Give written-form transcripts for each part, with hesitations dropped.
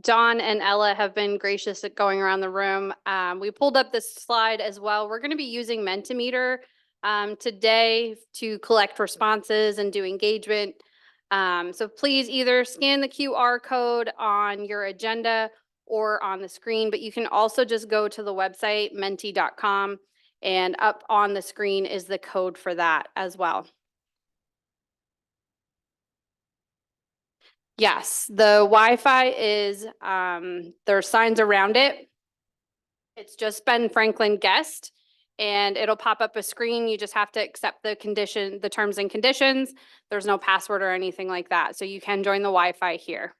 Dawn and Ella have been gracious at going around the room. We pulled up this slide as well. We're going to be using Mentimeter today to collect responses and do engagement. So please either scan the QR code on your agenda or on the screen, but you can also just go to the website menti.com, and up on the screen is the code for that as well. Yes, the Wi-Fi is, there are signs around it. It's just Ben Franklin guest, and it'll pop up a screen. You just have to accept the terms and conditions. There's no password or anything like that. So you can join the Wi-Fi here.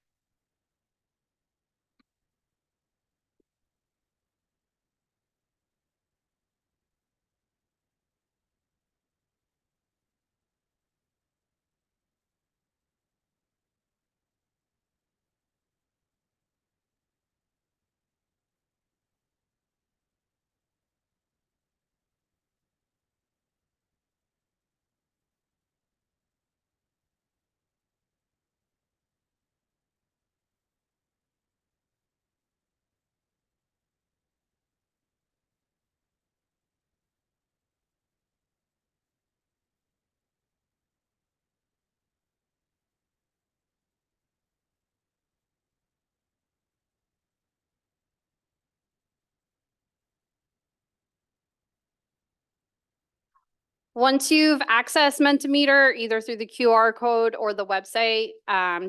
Once you've accessed Mentimeter, either through the QR code or the website,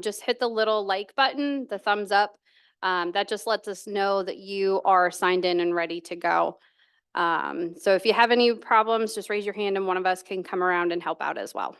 just hit the little like button, the thumbs up. That just lets us know that you are signed in and ready to go. So if you have any problems, just raise your hand and one of us can come around and help out as well.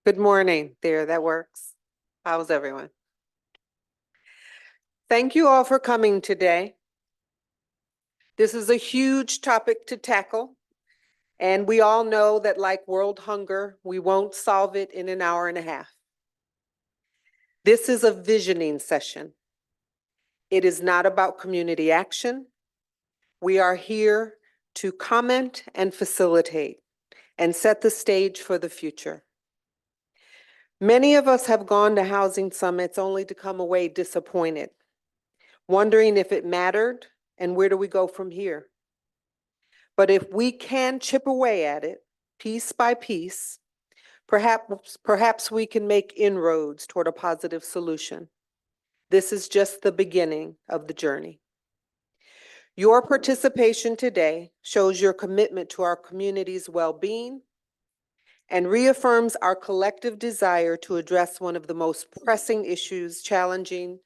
Good morning. There, that works. How's everyone? Thank you all for coming today. This is a huge topic to tackle, and we all know that like world hunger, we won't solve it in an hour and a half. This is a visioning session. It is not about community action. We are here to comment and facilitate and set the stage for the future. Many of us have gone to housing summits only to come away disappointed, wondering if it mattered and where do we go from here. But if we can chip away at it, piece by piece, perhaps we can make inroads toward a positive solution. This is just the beginning of the journey. Your participation today shows your commitment to our community's well-being and reaffirms our collective desire to address one of the most pressing issues challenging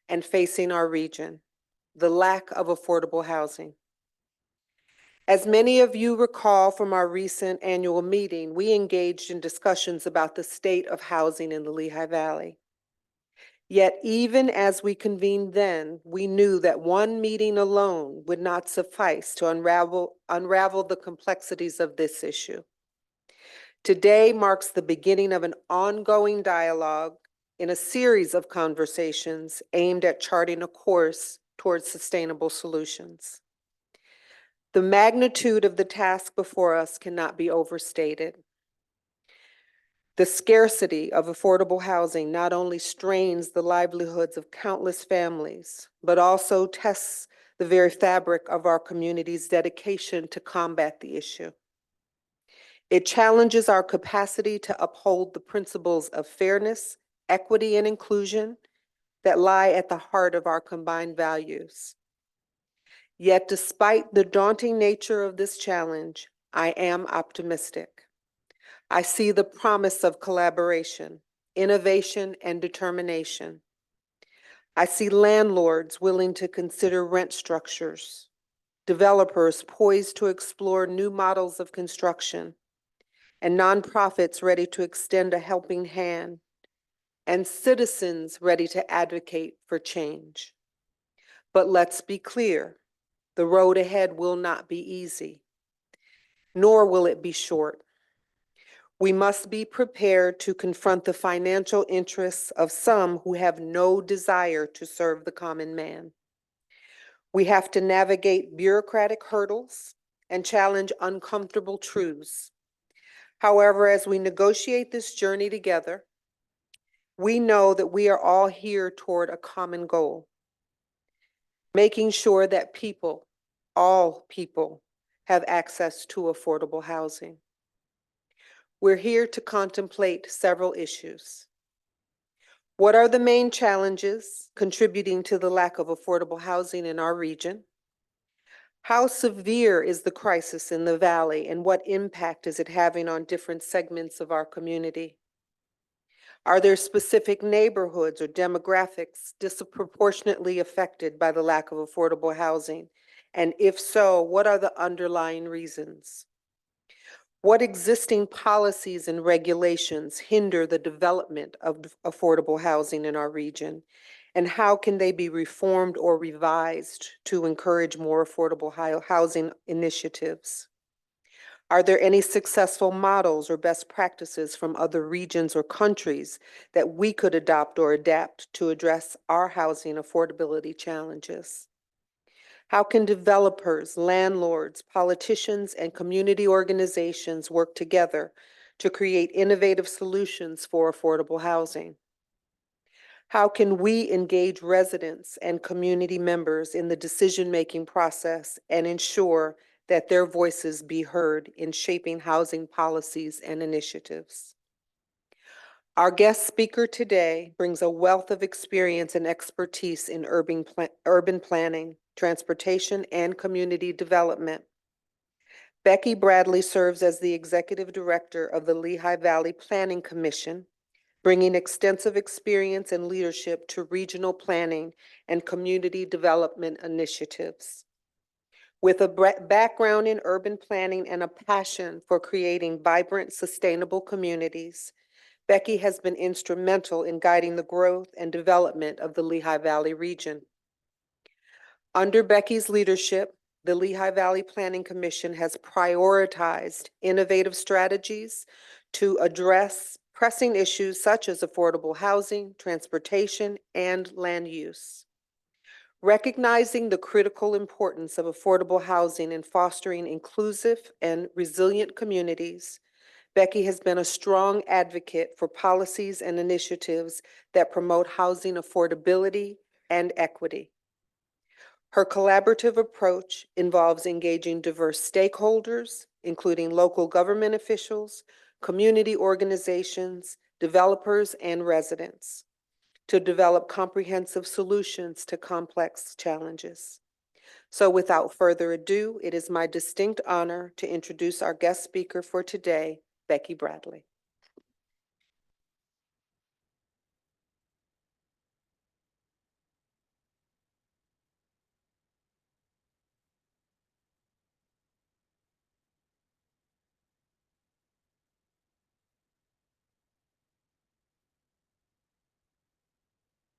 and facing our region, the lack of affordable housing. As many of you recall from our recent annual meeting, we engaged in discussions about the state of housing in the Lehigh Valley. Yet even as we convened then, we knew that one meeting alone would not suffice to unravel the complexities of this issue. Today marks the beginning of an ongoing dialogue in a series of conversations aimed at charting a course towards sustainable solutions. The magnitude of the task before us cannot be overstated. The scarcity of affordable housing not only strains the livelihoods of countless families, but also tests the very fabric of our community's dedication to combat the issue. It challenges our capacity to uphold the principles of fairness, equity, and inclusion that lie at the heart of our combined values. Yet, despite the daunting nature of this challenge, I am optimistic. I see the promise of collaboration, innovation, and determination. I see landlords willing to consider rent structures, developers poised to explore new models of construction, and nonprofits ready to extend a helping hand, and citizens ready to advocate for change. But let's be clear, the road ahead will not be easy, nor will it be short. We must be prepared to confront the financial interests of some who have no desire to serve the common man. We have to navigate bureaucratic hurdles and challenge uncomfortable truths. However, as we negotiate this journey together, we know that we are all here toward a common goal, making sure that people, all people, have access to affordable housing. We're here to contemplate several issues. What are the main challenges contributing to the lack of affordable housing in our region? How severe is the crisis in the Valley, and what impact is it having on different segments of our community? Are there specific neighborhoods or demographics disproportionately affected by the lack of affordable housing? And if so, what are the underlying reasons? What existing policies and regulations hinder the development of affordable housing in our region? And how can they be reformed or revised to encourage more affordable housing initiatives? Are there any successful models or best practices from other regions or countries that we could adopt or adapt to address our housing affordability challenges? How can developers, landlords, politicians, and community organizations work together to create innovative solutions for affordable housing? How can we engage residents and community members in the decision-making process and ensure that their voices be heard in shaping housing policies and initiatives? Our guest speaker today brings a wealth of experience and expertise in urban planning, transportation, and community development. Becky Bradley serves as the Executive Director of the Lehigh Valley Planning Commission, bringing extensive experience and leadership to regional planning and community development initiatives. With a background in urban planning and a passion for creating vibrant, sustainable communities, Becky has been instrumental in guiding the growth and development of the Lehigh Valley region. Under Becky's leadership, the Lehigh Valley Planning Commission has prioritized innovative strategies to address pressing issues such as affordable housing, transportation, and land use. Recognizing the critical importance of affordable housing in fostering inclusive and resilient communities, Becky has been a strong advocate for policies and initiatives that promote housing affordability and equity. Her collaborative approach involves engaging diverse stakeholders, including local government officials, community organizations, developers, and residents, to develop comprehensive solutions to complex challenges. So without further ado, it is my distinct honor to introduce our guest speaker for today, Becky Bradley.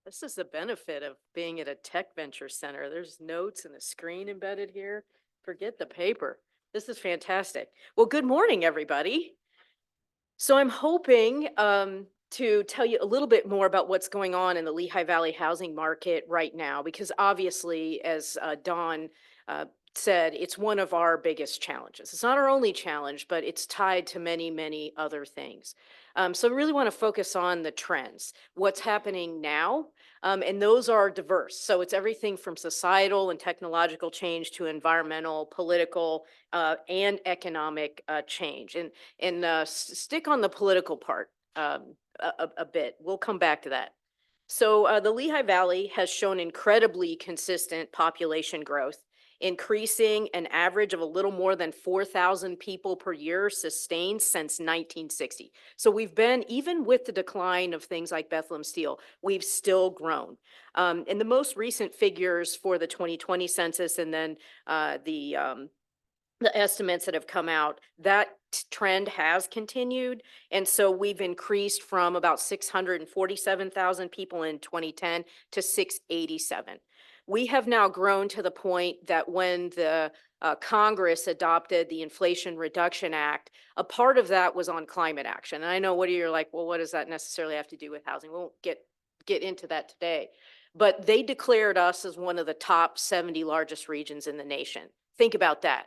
This is the benefit of being at a tech venture center. There's notes and a screen embedded here. Forget the paper. This is fantastic. Well, good morning, everybody. So I'm hoping to tell you a little bit more about what's going on in the Lehigh Valley housing market right now, because obviously, as Dawn said, it's one of our biggest challenges. It's not our only challenge, but it's tied to many, many other things. So I really want to focus on the trends, what's happening now, and those are diverse. So it's everything from societal and technological change to environmental, political, and economic change. And stick on the political part a bit. We'll come back to that. So the Lehigh Valley has shown incredibly consistent population growth, increasing an average of a little more than 4,000 people per year sustained since 1960. So we've been, even with the decline of things like Bethlehem Steel, we've still grown. And the most recent figures for the 2020 census and then the estimates that have come out, that trend has continued. And so we've increased from about 647,000 people in 2010 to 687. We have now grown to the point that when the Congress adopted the Inflation Reduction Act, a part of that was on climate action. And I know what you're like, well, what does that necessarily have to do with housing? We won't get into that today. But they declared us as one of the top 70 largest regions in the nation. Think about that.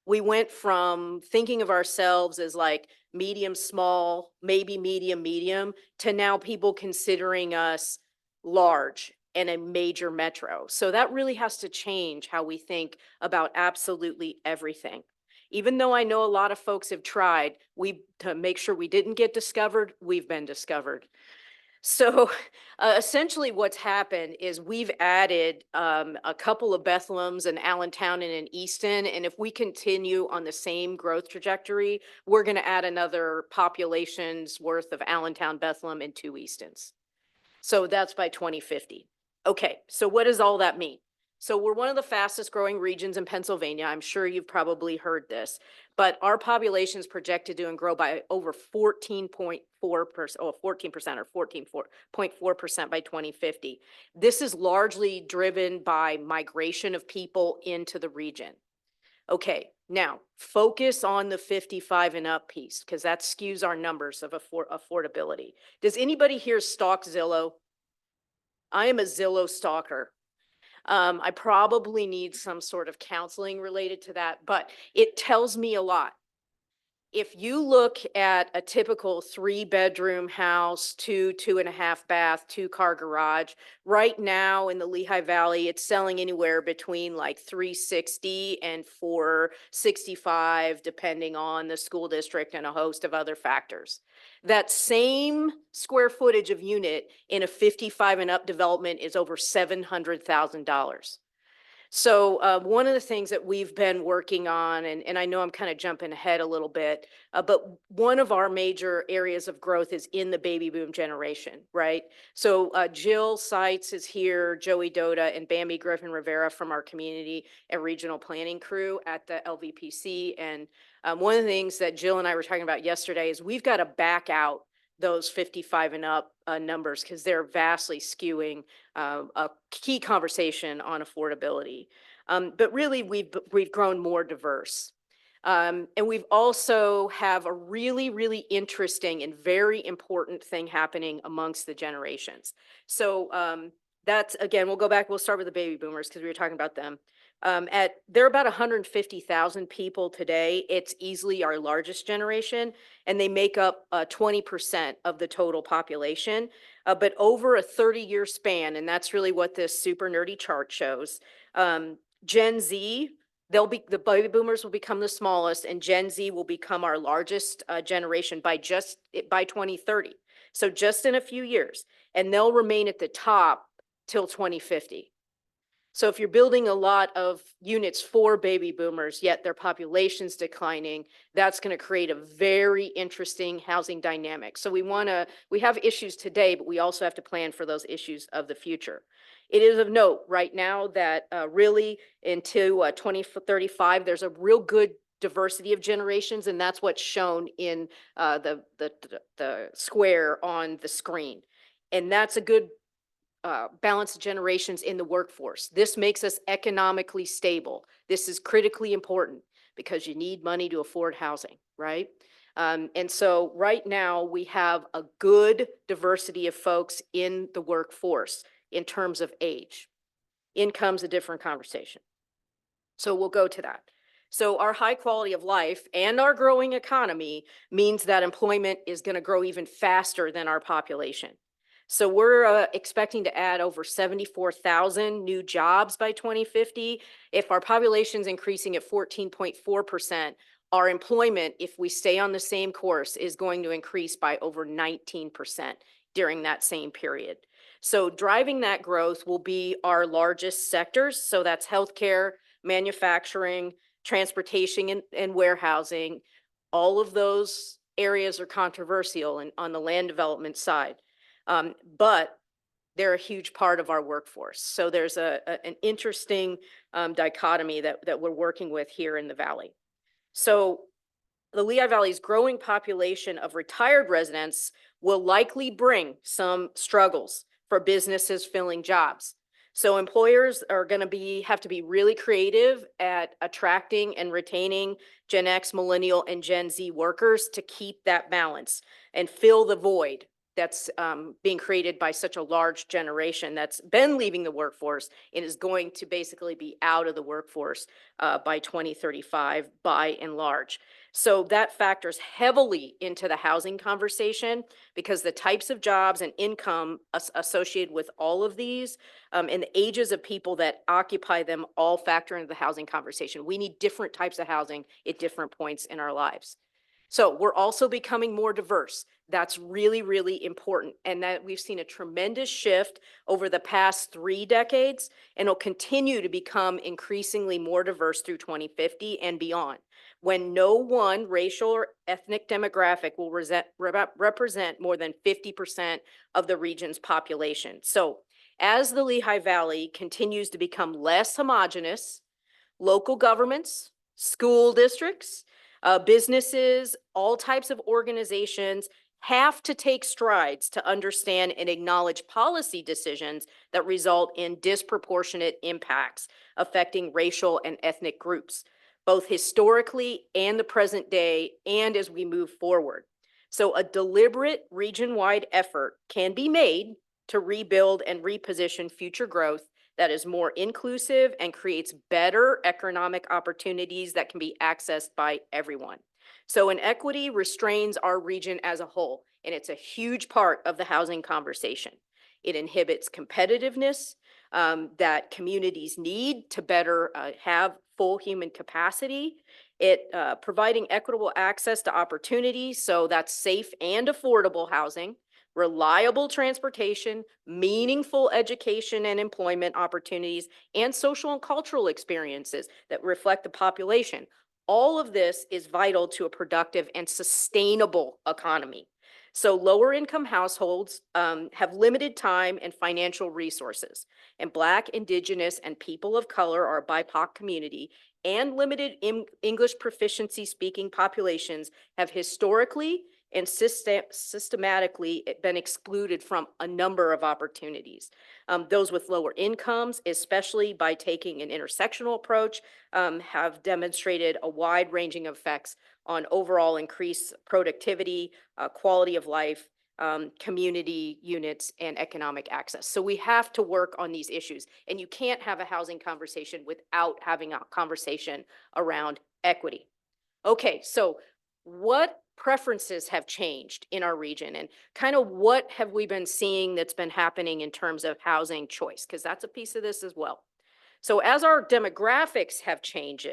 We went from thinking of ourselves as like medium, small, maybe medium, medium, to now people considering us large and a major metro. So that really has to change how we think about absolutely everything. Even though I know a lot of folks have tried, to make sure we didn't get discovered, we've been discovered. So essentially what's happened is we've added a couple of Bethlehems and Allentown and in Easton. And if we continue on the same growth trajectory, we're going to add another population's worth of Allentown, Bethlehem, and 2 Eastons. So that's by 2050. Okay, so what does all that mean? So we're one of the fastest growing regions in Pennsylvania. I'm sure you've probably heard this, but our population is projected to grow by over 14.4%, or 14% or 14.4% by 2050. This is largely driven by migration of people into the region. Okay, now focus on the 55 and up piece, because that skews our numbers of affordability. Does anybody here stalk Zillow? I am a Zillow stalker. I probably need some sort of counseling related to that, but it tells me a lot. If you look at a typical 3-bedroom house, 2.5 bath, 2-car garage, right now in the Lehigh Valley, it's selling anywhere between like 360 and 465, depending on the school district and a host of other factors. That same square footage of unit in a 55 and up development is over $700,000. So one of the things that we've been working on, and I know I'm kind of jumping ahead a little bit, but one of our major areas of growth is in the baby boom generation, right? So Jill Seitz is here, Joey Doda, and Bambi Griffin Rivera from our community and regional planning crew at the LVPC. And one of the things that Jill and I were talking about yesterday is we've got to back out those 55 and up numbers because they're vastly skewing a key conversation on affordability. But really, we've grown more diverse. And we've also have a really, really interesting and very important thing happening amongst the generations. So that's, again, we'll go back, we'll start with the baby boomers because we were talking about them. They're about 150,000 people today. It's easily our largest generation, and they make up 20% of the total population. But over a 30-year span, and that's really what this super nerdy chart shows, Gen Z, the baby boomers will become the smallest, and Gen Z will become our largest generation by 2030. So just in a few years, and they'll remain at the top till 2050. So if you're building a lot of units for baby boomers, yet their population's declining, that's going to create a very interesting housing dynamic. So we have issues today, but we also have to plan for those issues of the future. It is of note right now that really into 2035, there's a real good diversity of generations, and that's what's shown in the square on the screen. And that's a good balance of generations in the workforce. This makes us economically stable. This is critically important because you need money to afford housing, right? And so right now we have a good diversity of folks in the workforce in terms of age. Income's a different conversation. So we'll go to that. So our high quality of life and our growing economy means that employment is going to grow even faster than our population. So we're expecting to add over 74,000 new jobs by 2050. If our population's increasing at 14.4%, our employment, if we stay on the same course, is going to increase by over 19% during that same period. So driving that growth will be our largest sectors. So that's healthcare, manufacturing, transportation, and warehousing. All of those areas are controversial on the land development side. But they're a huge part of our workforce. So there's an interesting dichotomy that we're working with here in the Valley. So the Lehigh Valley's growing population of retired residents will likely bring some struggles for businesses filling jobs. So employers are going to have to be really creative at attracting and retaining Gen X, Millennial, and Gen Z workers to keep that balance and fill the void that's being created by such a large generation that's been leaving the workforce and is going to basically be out of the workforce by 2035 by and large. So that factors heavily into the housing conversation because the types of jobs and income associated with all of these and the ages of people that occupy them all factor into the housing conversation. We need different types of housing at different points in our lives. So we're also becoming more diverse. That's really, really important. And that we've seen a tremendous shift over the past 3 decades, and it'll continue to become increasingly more diverse through 2050 and beyond, when no one racial or ethnic demographic will represent more than 50% of the region's population. So as the Lehigh Valley continues to become less homogeneous, local governments, school districts, businesses, all types of organizations have to take strides to understand and acknowledge policy decisions that result in disproportionate impacts affecting racial and ethnic groups, both historically and the present day, and as we move forward. So a deliberate region-wide effort can be made to rebuild and reposition future growth that is more inclusive and creates better economic opportunities that can be accessed by everyone. So inequity restrains our region as a whole, and it's a huge part of the housing conversation. It inhibits competitiveness that communities need to better have full human capacity. It providing equitable access to opportunities, so that's safe and affordable housing, reliable transportation, meaningful education and employment opportunities, and social and cultural experiences that reflect the population. All of this is vital to a productive and sustainable economy. So lower income households have limited time and financial resources, and Black, Indigenous, and people of color, our BIPOC community, and limited English proficiency speaking populations have historically and systematically been excluded from a number of opportunities. Those with lower incomes, especially by taking an intersectional approach, have demonstrated a wide ranging of effects on overall increased productivity, quality of life, community units, and economic access. So we have to work on these issues, and you can't have a housing conversation without having a conversation around equity. Okay, so what preferences have changed in our region, and kind of what have we been seeing that's been happening in terms of housing choice? Because that's a piece of this as well. So as our demographics have changed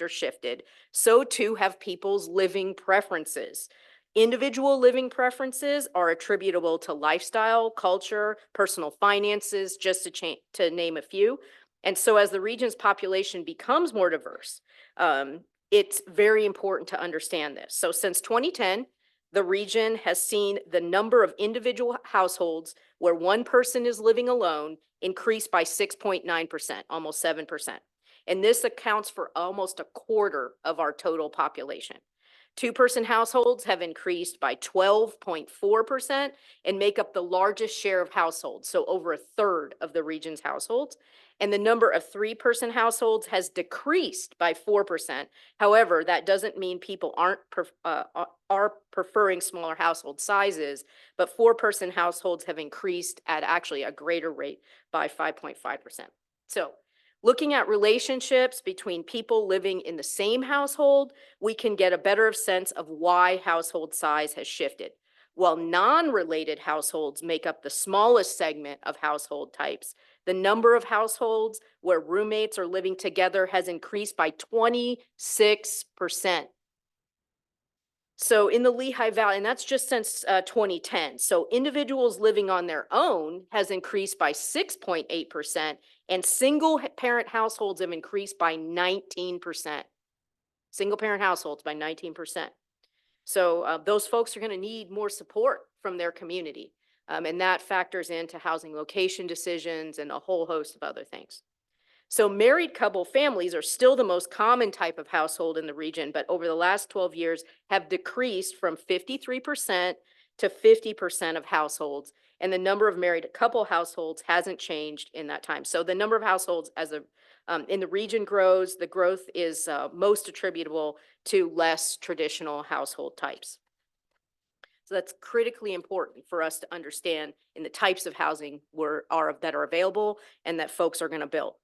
or shifted, so too have people's living preferences. Individual living preferences are attributable to lifestyle, culture, personal finances, just to name a few. And so as the region's population becomes more diverse, it's very important to understand this. So since 2010, the region has seen the number of individual households where one person is living alone increase by 6.9%, almost 7%. And this accounts for almost a quarter of our total population. Two-person households have increased by 12.4% and make up the largest share of households, so over a third of the region's households. And the number of three-person households has decreased by 4%. However, that doesn't mean people are preferring smaller household sizes, but four-person households have increased at actually a greater rate by 5.5%. So looking at relationships between people living in the same household, we can get a better sense of why household size has shifted. While non-related households make up the smallest segment of household types, the number of households where roommates are living together has increased by 26%. So in the Lehigh Valley, and that's just since 2010. So individuals living on their own has increased by 6.8%, and single parent households have increased by 19%. Single parent households by 19%. So those folks are going to need more support from their community. And that factors into housing location decisions and a whole host of other things. So married couple families are still the most common type of household in the region, but over the last 12 years have decreased from 53% to 50% of households. And the number of married couple households hasn't changed in that time. So the number of households in the region grows. The growth is most attributable to less traditional household types. So that's critically important for us to understand in the types of housing that are available and that folks are going to build.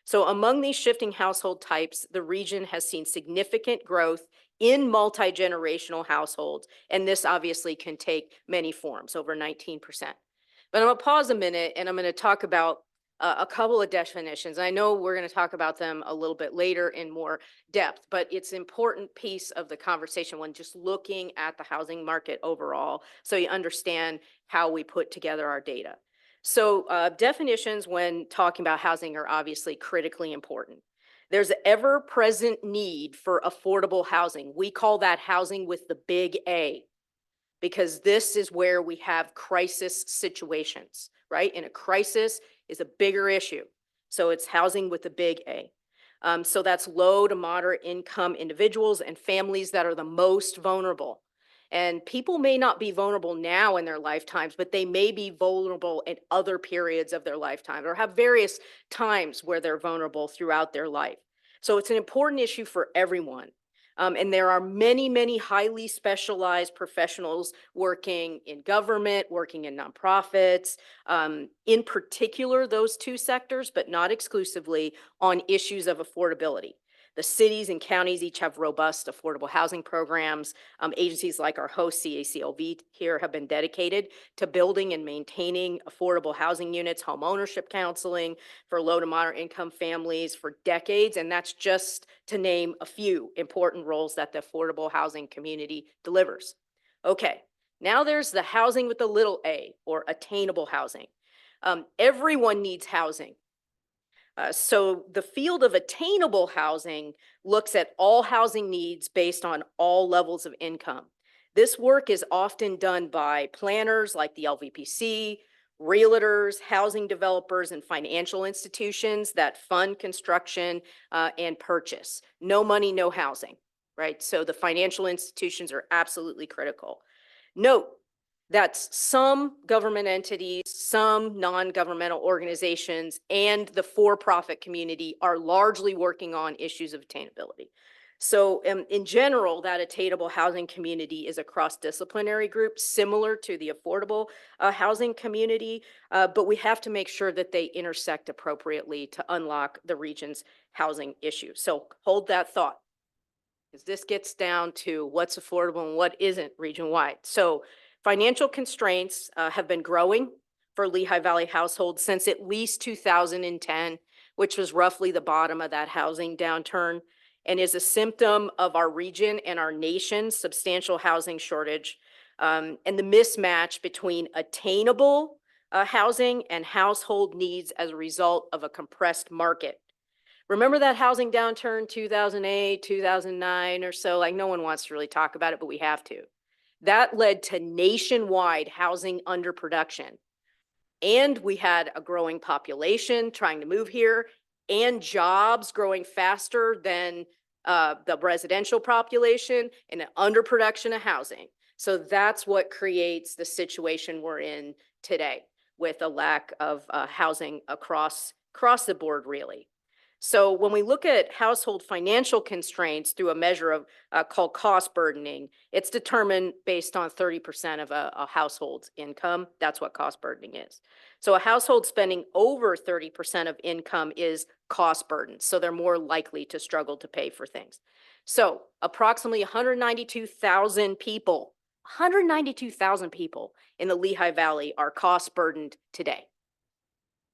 So among these shifting household types, the region has seen significant growth in multi-generational households, and this obviously can take many forms, over 19%. But I'm going to pause a minute, and I'm going to talk about a couple of definitions. I know we're going to talk about them a little bit later in more depth, but it's an important piece of the conversation when just looking at the housing market overall, so you understand how we put together our data. So definitions when talking about housing are obviously critically important. There's an ever-present need for affordable housing. We call that housing with the big A, because this is where we have crisis situations, right? And a crisis is a bigger issue. So it's housing with the big A. So that's low to moderate income individuals and families that are the most vulnerable. And people may not be vulnerable now in their lifetimes, but they may be vulnerable in other periods of their lifetime or have various times where they're vulnerable throughout their life. So it's an important issue for everyone. And there are many, many highly specialized professionals working in government, working in nonprofits, in particular those two sectors, but not exclusively, on issues of affordability. The cities and counties each have robust affordable housing programs. Agencies like our host CACLV here have been dedicated to building and maintaining affordable housing units, home ownership counseling for low to moderate income families for decades. And that's just to name a few important roles that the affordable housing community delivers. Okay, now there's the housing with the little a, or attainable housing. Everyone needs housing. So the field of attainable housing looks at all housing needs based on all levels of income. This work is often done by planners like the LVPC, realtors, housing developers, and financial institutions that fund construction and purchase. No money, no housing, right? So the financial institutions are absolutely critical. Note that some government entities, some non-governmental organizations, and the for-profit community are largely working on issues of attainability. So in general, that attainable housing community is a cross-disciplinary group similar to the affordable housing community, but we have to make sure that they intersect appropriately to unlock the region's housing issue. So hold that thought, because this gets down to what's affordable and what isn't region-wide. So financial constraints have been growing for Lehigh Valley households since at least 2010, which was roughly the bottom of that housing downturn, and is a symptom of our region and our nation's substantial housing shortage, and the mismatch between attainable housing and household needs as a result of a compressed market. Remember that housing downturn, 2008, 2009 or so? Like, no one wants to really talk about it, but we have to. That led to nationwide housing underproduction. And we had a growing population trying to move here and jobs growing faster than the residential population and an underproduction of housing. So that's what creates the situation we're in today with a lack of housing across the board, really. So when we look at household financial constraints through a measure of called cost burdening, it's determined based on 30% of a household's income. That's what cost burdening is. So a household spending over 30% of income is cost burdened. So they're more likely to struggle to pay for things. So approximately 192,000 people in the Lehigh Valley are cost burdened today.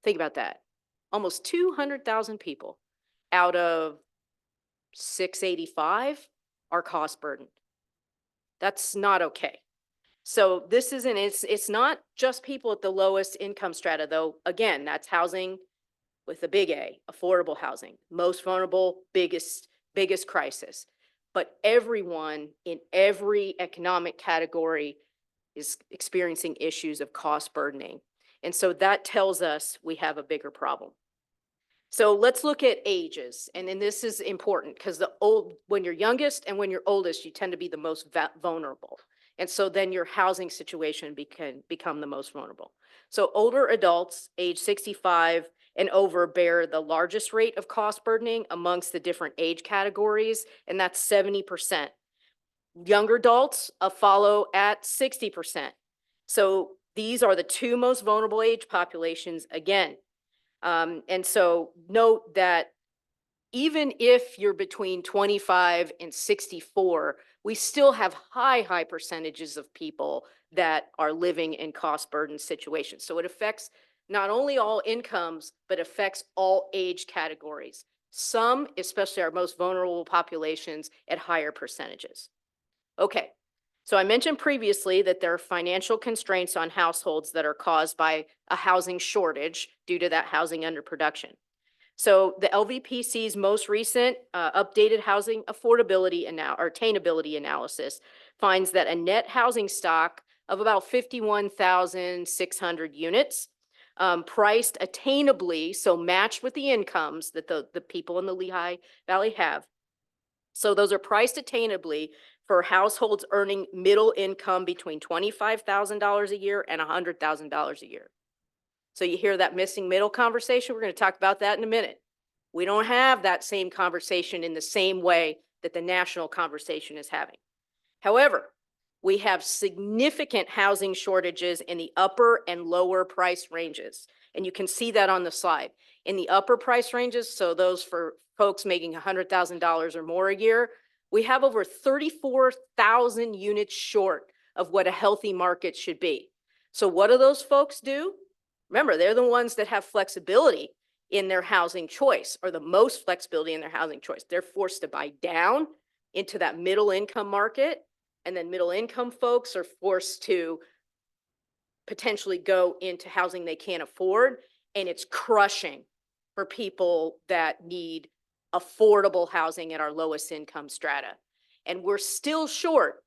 Think about that. Almost 200,000 people out of 685 are cost burdened. That's not okay. So this isn't, it's not just people at the lowest income strata, though. Again, that's housing with a big A, affordable housing, most vulnerable, biggest crisis. But everyone in every economic category is experiencing issues of cost burdening. And so that tells us we have a bigger problem. So let's look at ages. And then this is important because when you're youngest and when you're oldest, you tend to be the most vulnerable. And so then your housing situation can become the most vulnerable. So older adults, age 65 and over, bear the largest rate of cost burdening amongst the different age categories, and that's 70%. Younger adults follow at 60%. So these are the two most vulnerable age populations again. And so note that even if you're between 25 and 64, we still have high percentages of people that are living in cost burden situations. So it affects not only all incomes, but affects all age categories. Some, especially our most vulnerable populations, at higher percentages. Okay. So I mentioned previously that there are financial constraints on households that are caused by a housing shortage due to that housing underproduction. So the LVPC's most recent updated housing affordability or attainability analysis finds that a net housing stock of about 51,600 units priced attainably, so matched with the incomes that the people in the Lehigh Valley have. So those are priced attainably for households earning middle income between $25,000 a year and $100,000 a year. So you hear that missing middle conversation? We're going to talk about that in a minute. We don't have that same conversation in the same way that the national conversation is having. However, we have significant housing shortages in the upper and lower price ranges. And you can see that on the slide. In the upper price ranges, so those for folks making $100,000 or more a year, we have over 34,000 units short of what a healthy market should be. So what do those folks do? Remember, they're the ones that have flexibility in their housing choice, or the most flexibility in their housing choice. They're forced to buy down into that middle income market, and then middle income folks are forced to potentially go into housing they can't afford, and it's crushing for people that need affordable housing at our lowest income strata. And we're still short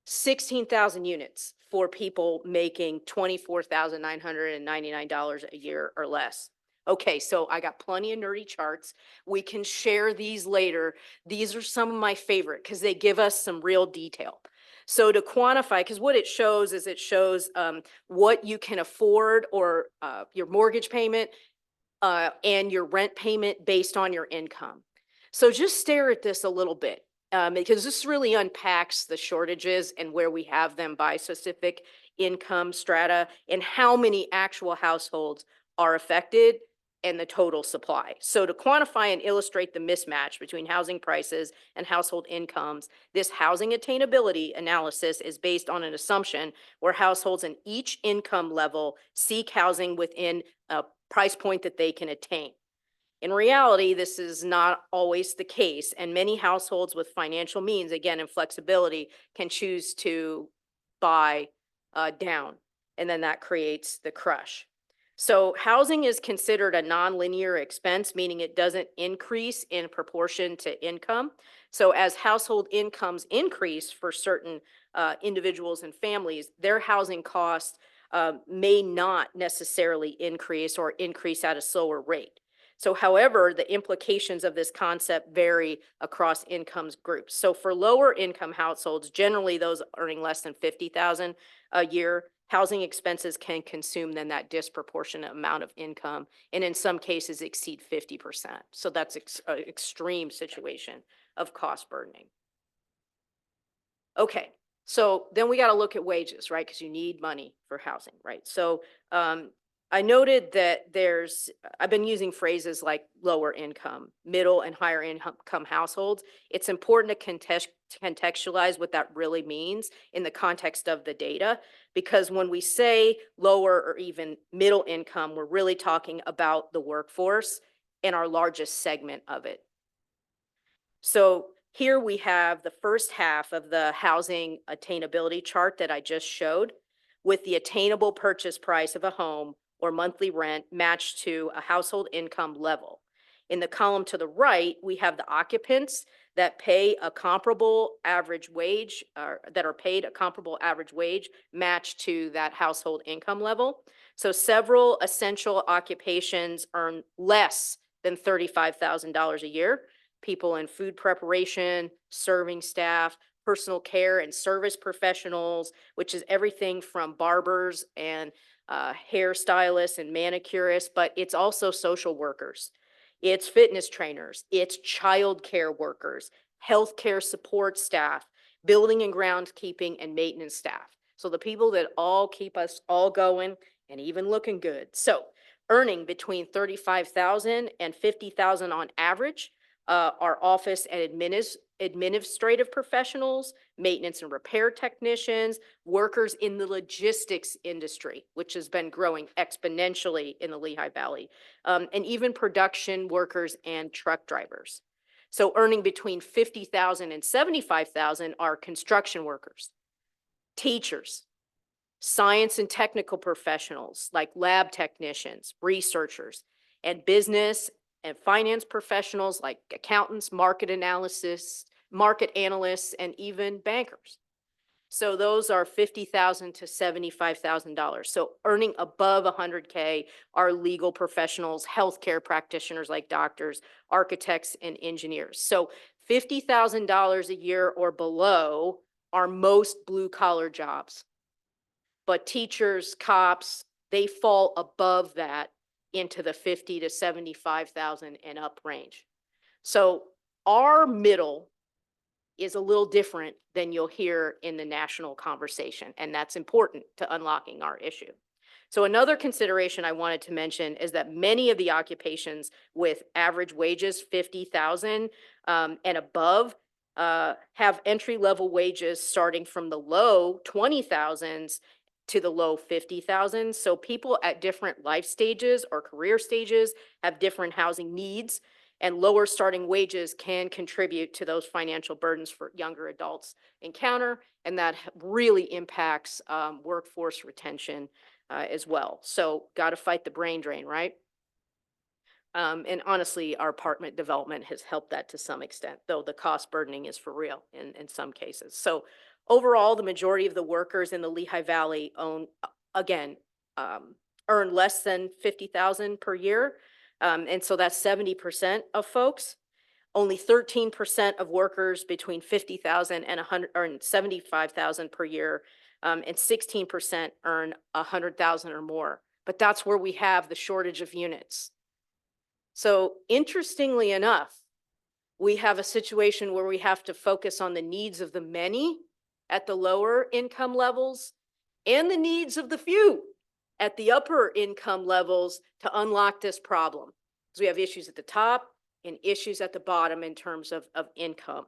16,000 units for people making $24,999 a year or less. Okay, so I got plenty of nerdy charts. We can share these later. These are some of my favorite because they give us some real detail. So to quantify, because what it shows is it shows what you can afford or your mortgage payment and your rent payment based on your income. So just stare at this a little bit because this really unpacks the shortages and where we have them by specific income strata and how many actual households are affected and the total supply. So to quantify and illustrate the mismatch between housing prices and household incomes, this housing attainability analysis is based on an assumption where households in each income level seek housing within a price point that they can attain. In reality, this is not always the case, and many households with financial means, again, and flexibility, can choose to buy down, and then that creates the crush. So housing is considered a nonlinear expense, meaning it doesn't increase in proportion to income. So as household incomes increase for certain individuals and families, their housing costs may not necessarily increase or increase at a slower rate. So however, the implications of this concept vary across incomes groups. So for lower income households, generally those earning less than 50,000 a year, housing expenses can consume then that disproportionate amount of income, and in some cases exceed 50%. So that's an extreme situation of cost burdening. Okay, so then we got to look at wages, right? Because you need money for housing, right? So I noted that I've been using phrases like lower income, middle and higher income households. It's important to contextualize what that really means in the context of the data, because when we say lower or even middle income, we're really talking about the workforce and our largest segment of it. So here we have the first half of the housing attainability chart that I just showed, with the attainable purchase price of a home or monthly rent matched to a household income level. In the column to the right, we have the occupants that pay a comparable average wage, or that are paid a comparable average wage matched to that household income level. So several essential occupations earn less than $35,000 a year. People in food preparation, serving staff, personal care and service professionals, which is everything from barbers and hairstylists and manicurists, but it's also social workers. It's fitness trainers, it's childcare workers, healthcare support staff, building and groundskeeping and maintenance staff. So the people that all keep us all going and even looking good. So earning between 35,000 and 50,000 on average are office and administrative professionals, maintenance and repair technicians, workers in the logistics industry, which has been growing exponentially in the Lehigh Valley, and even production workers and truck drivers. So earning between 50,000 and 75,000 are construction workers, teachers, science and technical professionals like lab technicians, researchers, and business and finance professionals like accountants, market analysts, and even bankers. So those are $50,000 to $75,000. So earning above 100K are legal professionals, healthcare practitioners like doctors, architects, and engineers. So $50,000 a year or below are most blue collar jobs. But teachers, cops, they fall above that into the 50 to 75,000 and up range. So our middle is a little different than you'll hear in the national conversation, and that's important to unlocking our issue. So another consideration I wanted to mention is that many of the occupations with average wages 50,000 and above have entry-level wages starting from the low 20,000s to the low 50,000. So people at different life stages or career stages have different housing needs, and lower starting wages can contribute to those financial burdens for younger adults encounter, and that really impacts workforce retention as well. So got to fight the brain drain, right? And honestly, our apartment development has helped that to some extent, though the cost burdening is for real in some cases. So overall, the majority of the workers in the Lehigh Valley earn less than 50,000 per year. And so that's 70% of folks. Only 13% of workers between 50,000 and 100 earn 75,000 per year, and 16% earn 100,000 or more. But that's where we have the shortage of units. So interestingly enough, we have a situation where we have to focus on the needs of the many at the lower income levels and the needs of the few at the upper income levels to unlock this problem. So we have issues at the top and issues at the bottom in terms of income.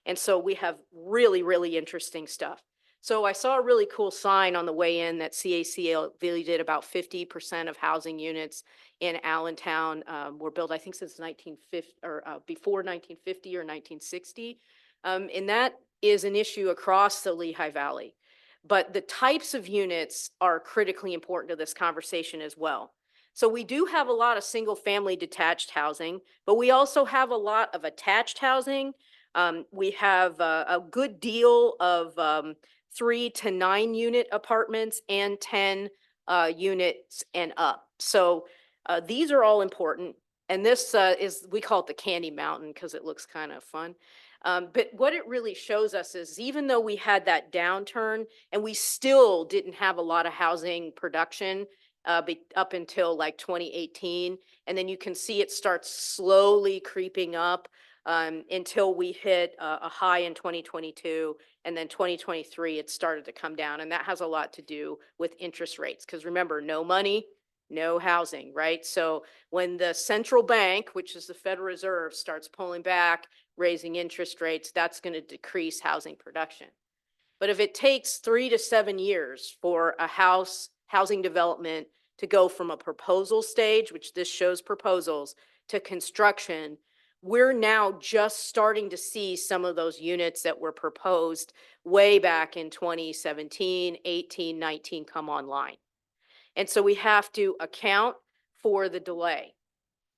And so we have really, really interesting stuff. So I saw a really cool sign on the way in that CACLV did about 50% of housing units in Allentown were built, I think, since 1950 or before 1950 or 1960. And that is an issue across the Lehigh Valley. But the types of units are critically important to this conversation as well. So we do have a lot of single family detached housing, but we also have a lot of attached housing. We have a good deal of 3 to 9 unit apartments and 10 units and up. So these are all important. And this we call it the Candy Mountain because it looks kind of fun. But what it really shows us is even though we had that downturn and we still didn't have a lot of housing production up until like 2018, and then you can see it starts slowly creeping up until we hit a high in 2022, and then 2023 it started to come down, and that has a lot to do with interest rates because remember, no money, no housing, right? So when the central bank, which is the Federal Reserve, starts pulling back, raising interest rates, that's going to decrease housing production. But if it takes 3 to 7 years for a housing development to go from a proposal stage, which this shows proposals, to construction, we're now just starting to see some of those units that were proposed way back in 2017, 18, 19 come online. And so we have to account for the delay.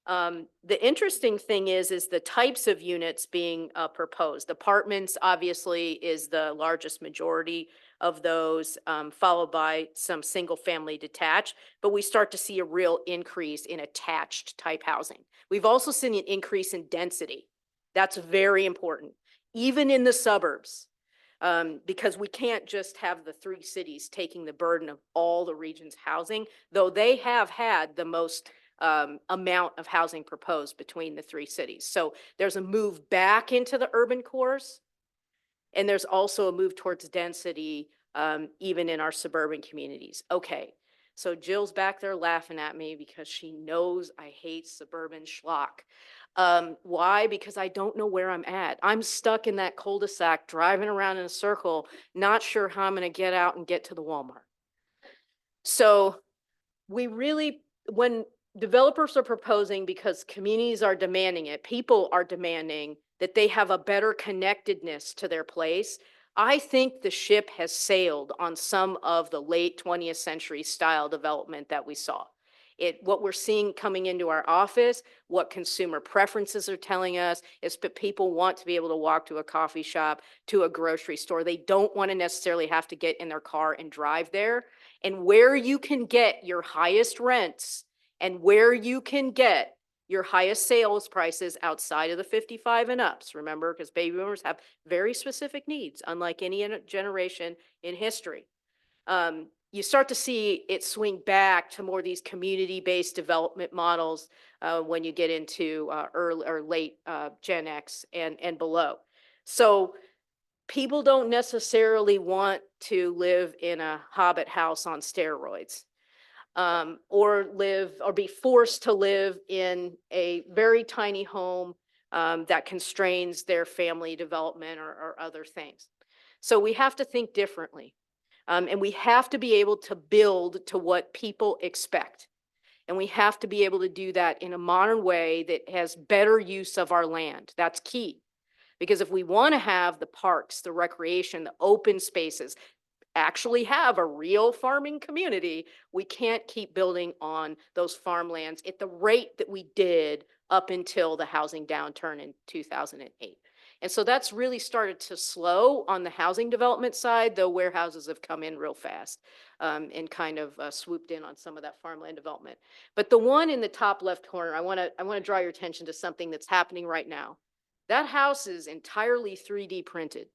The interesting thing is the types of units being proposed. Apartments obviously is the largest majority of those, followed by some single family detached, but we start to see a real increase in attached type housing. We've also seen an increase in density. That's very important, even in the suburbs, because we can't just have the 3 cities taking the burden of all the region's housing, though they have had the most amount of housing proposed between the 3 cities. So there's a move back into the urban cores, and there's also a move towards density, even in our suburban communities. Okay, so Jill's back there laughing at me because she knows I hate suburban schlock. Why? Because I don't know where I'm at. I'm stuck in that cul-de-sac, driving around in a circle, not sure how I'm going to get out and get to the Walmart. So we really, when developers are proposing, because communities are demanding it, people are demanding that they have a better connectedness to their place, I think the ship has sailed on some of the late 20th century style development that we saw. What we're seeing coming into our office, what consumer preferences are telling us is that people want to be able to walk to a coffee shop, to a grocery store. They don't want to necessarily have to get in their car and drive there. And where you can get your highest rents and where you can get your highest sales prices outside of the 55 and ups, remember, because baby boomers have very specific needs, unlike any generation in history. You start to see it swing back to more these community-based development models when you get into early or late Gen X and below. So people don't necessarily want to live in a hobbit house on steroids, or be forced to live in a very tiny home that constrains their family development or other things. So we have to think differently. And we have to be able to build to what people expect. And we have to be able to do that in a modern way that has better use of our land. That's key. Because if we want to have the parks, the recreation, the open spaces, actually have a real farming community, we can't keep building on those farmlands at the rate that we did up until the housing downturn in 2008. And so that's really started to slow on the housing development side, though warehouses have come in real fast and kind of swooped in on some of that farmland development. But the one in the top left corner, I want to draw your attention to something that's happening right now. That house is entirely 3D printed.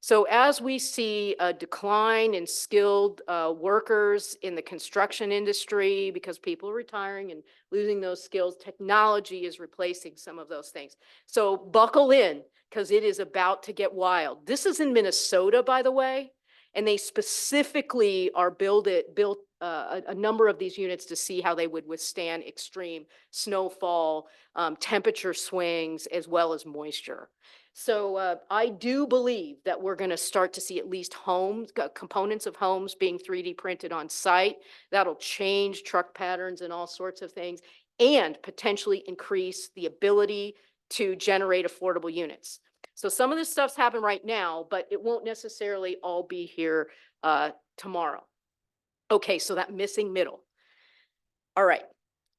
So as we see a decline in skilled workers in the construction industry because people are retiring and losing those skills, technology is replacing some of those things. So buckle in because it is about to get wild. This is in Minnesota, by the way, and they specifically are built a number of these units to see how they would withstand extreme snowfall, temperature swings, as well as moisture. So I do believe that we're going to start to see at least homes, components of homes being 3D printed on site. That'll change truck patterns and all sorts of things and potentially increase the ability to generate affordable units. So some of this stuff's happening right now, but it won't necessarily all be here tomorrow. Okay, so that missing middle. All right,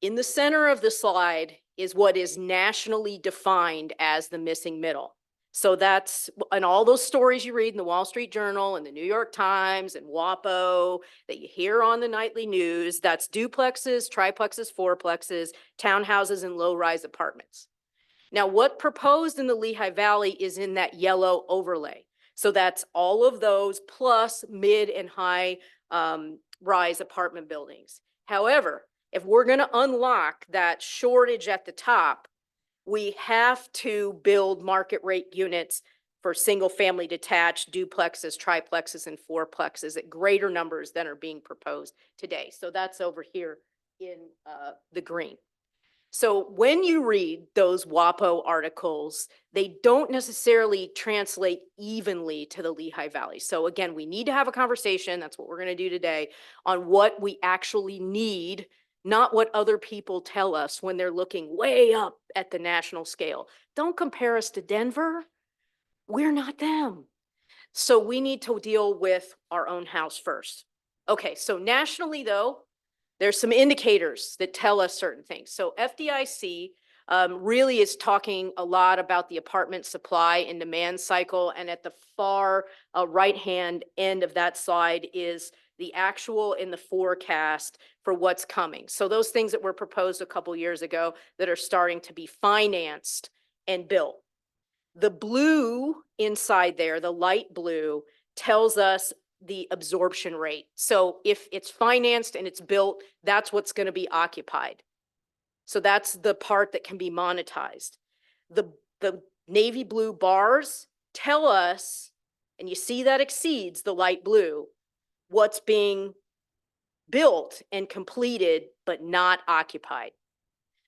in the center of the slide is what is nationally defined as the missing middle. So that's, and all those stories you read in the Wall Street Journal and the New York Times and WAPO that you hear on the nightly news, that's duplexes, triplexes, fourplexes, townhouses, and low-rise apartments. Now, what proposed in the Lehigh Valley is in that yellow overlay. So that's all of those plus mid and high rise apartment buildings. However, if we're going to unlock that shortage at the top, we have to build market rate units for single family detached, duplexes, triplexes, and fourplexes at greater numbers than are being proposed today. So that's over here in the green. So when you read those WAPO articles, they don't necessarily translate evenly to the Lehigh Valley. So again, we need to have a conversation, that's what we're going to do today, on what we actually need, not what other people tell us when they're looking way up at the national scale. Don't compare us to Denver. We're not them. So we need to deal with our own house first. Okay, so nationally though, there's some indicators that tell us certain things. So FDIC really is talking a lot about the apartment supply and demand cycle. And at the far right-hand end of that slide is the actual and the forecast for what's coming. So those things that were proposed a couple years ago that are starting to be financed and built. The blue inside there, the light blue, tells us the absorption rate. So if it's financed and it's built, that's what's going to be occupied. So that's the part that can be monetized. The navy blue bars tell us, and you see that exceeds the light blue, what's being built and completed but not occupied.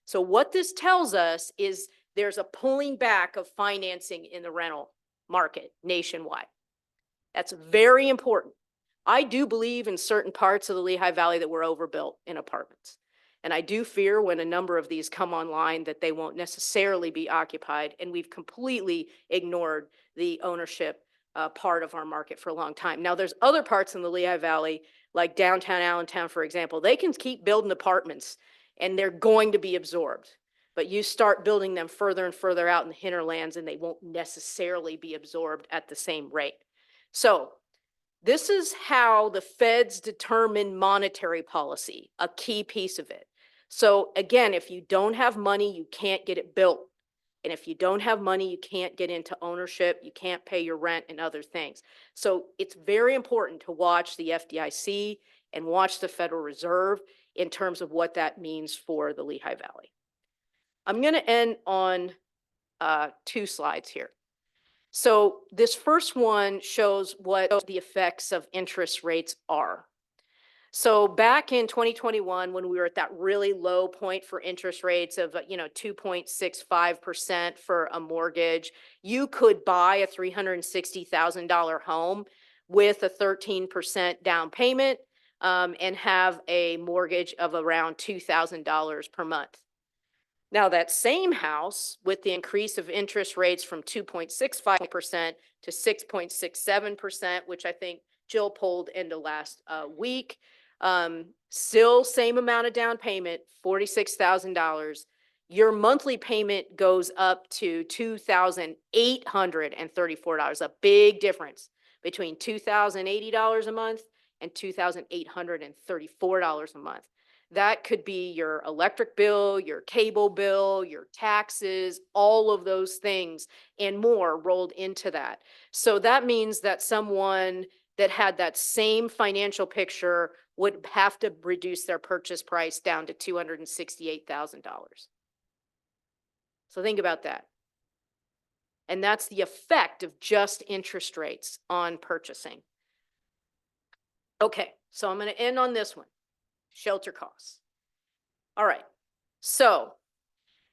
So what this tells us is there's a pulling back of financing in the rental market nationwide. That's very important. I do believe in certain parts of the Lehigh Valley that we're overbuilt in apartments. And I do fear when a number of these come online that they won't necessarily be occupied. And we've completely ignored the ownership part of our market for a long time. Now, there's other parts in the Lehigh Valley, like downtown Allentown, for example, they can keep building apartments and they're going to be absorbed. But you start building them further and further out in the hinterlands and they won't necessarily be absorbed at the same rate. So this is how the feds determine monetary policy, a key piece of it. So again, if you don't have money, you can't get it built. And if you don't have money, you can't get into ownership, you can't pay your rent and other things. So it's very important to watch the FDIC and watch the Federal Reserve in terms of what that means for the Lehigh Valley. I'm going to end on 2 slides here. So this first one shows what the effects of interest rates are. So back in 2021, when we were at that really low point for interest rates of 2.65% for a mortgage, you could buy a $360,000 home with a 13% down payment and have a mortgage of around $2,000 per month. Now, that same house, with the increase of interest rates from 2.65% to 6.67%, which I think Jill pulled into last week, still same amount of down payment, $46,000, your monthly payment goes up to $2,834, a big difference between $2,080 a month and $2,834 a month. That could be your electric bill, your cable bill, your taxes, all of those things and more rolled into that. So that means that someone that had that same financial picture would have to reduce their purchase price down to $268,000. So think about that. And that's the effect of just interest rates on purchasing. Okay, so I'm going to end on this one. Shelter costs. All right. So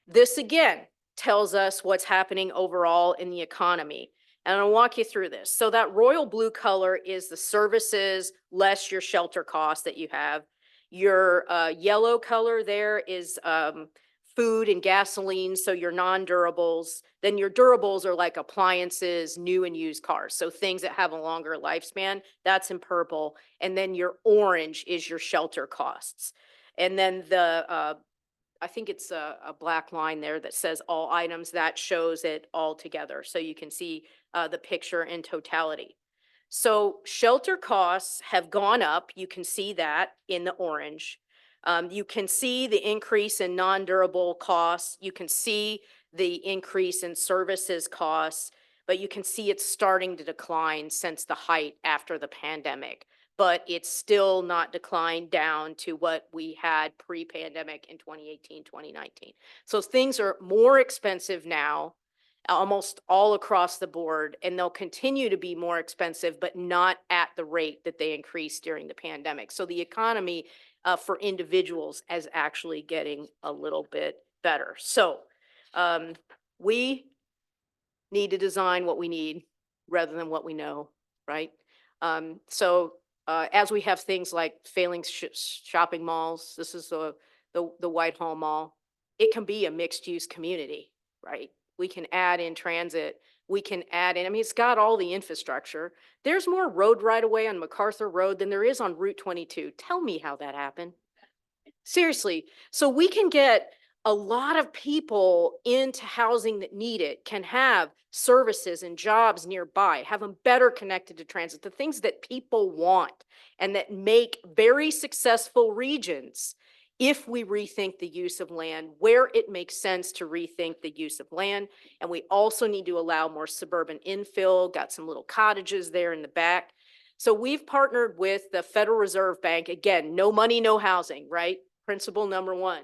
this again tells us what's happening overall in the economy. And I'll walk you through this. So that royal blue color is the services less your shelter costs that you have. Your yellow color there is food and gasoline, so your non-durables. Then your durables are like appliances, new and used cars, so things that have a longer lifespan. That's in purple. And then your orange is your shelter costs. And then the I think it's a black line there that says all items. That shows it all together. So you can see the picture in totality. So shelter costs have gone up. You can see that in the orange. You can see the increase in non-durable costs. You can see the increase in services costs, but you can see it's starting to decline since the height after the pandemic. But it's still not declined down to what we had pre-pandemic in 2018, 2019. So things are more expensive now, almost all across the board, and they'll continue to be more expensive, but not at the rate that they increased during the pandemic. So the economy for individuals is actually getting a little bit better. So we need to design what we need rather than what we know, right? As we have things like failing shopping malls, this is the Whitehall Mall, it can be a mixed-use community, right? We can add in transit. We can add in, I mean, it's got all the infrastructure. There's more road right away on MacArthur Road than there is on Route 22. Tell me how that happened. Seriously. So we can get a lot of people into housing that need it, can have services and jobs nearby, have them better connected to transit, the things that people want and that make very successful regions if we rethink the use of land, where it makes sense to rethink the use of land. And we also need to allow more suburban infill, got some little cottages there in the back. So we've partnered with the Federal Reserve Bank. Again, no money, no housing, right? Principle number one.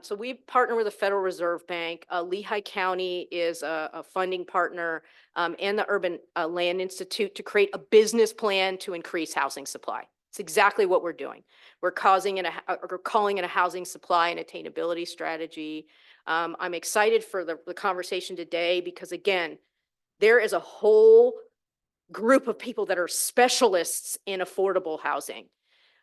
So we partner with the Federal Reserve Bank. Lehigh County is a funding partner, and the Urban Land Institute to create a business plan to increase housing supply. It's exactly what we're doing. We're calling it a housing supply and attainability strategy. I'm excited for the conversation today because, again, there is a whole group of people that are specialists in affordable housing.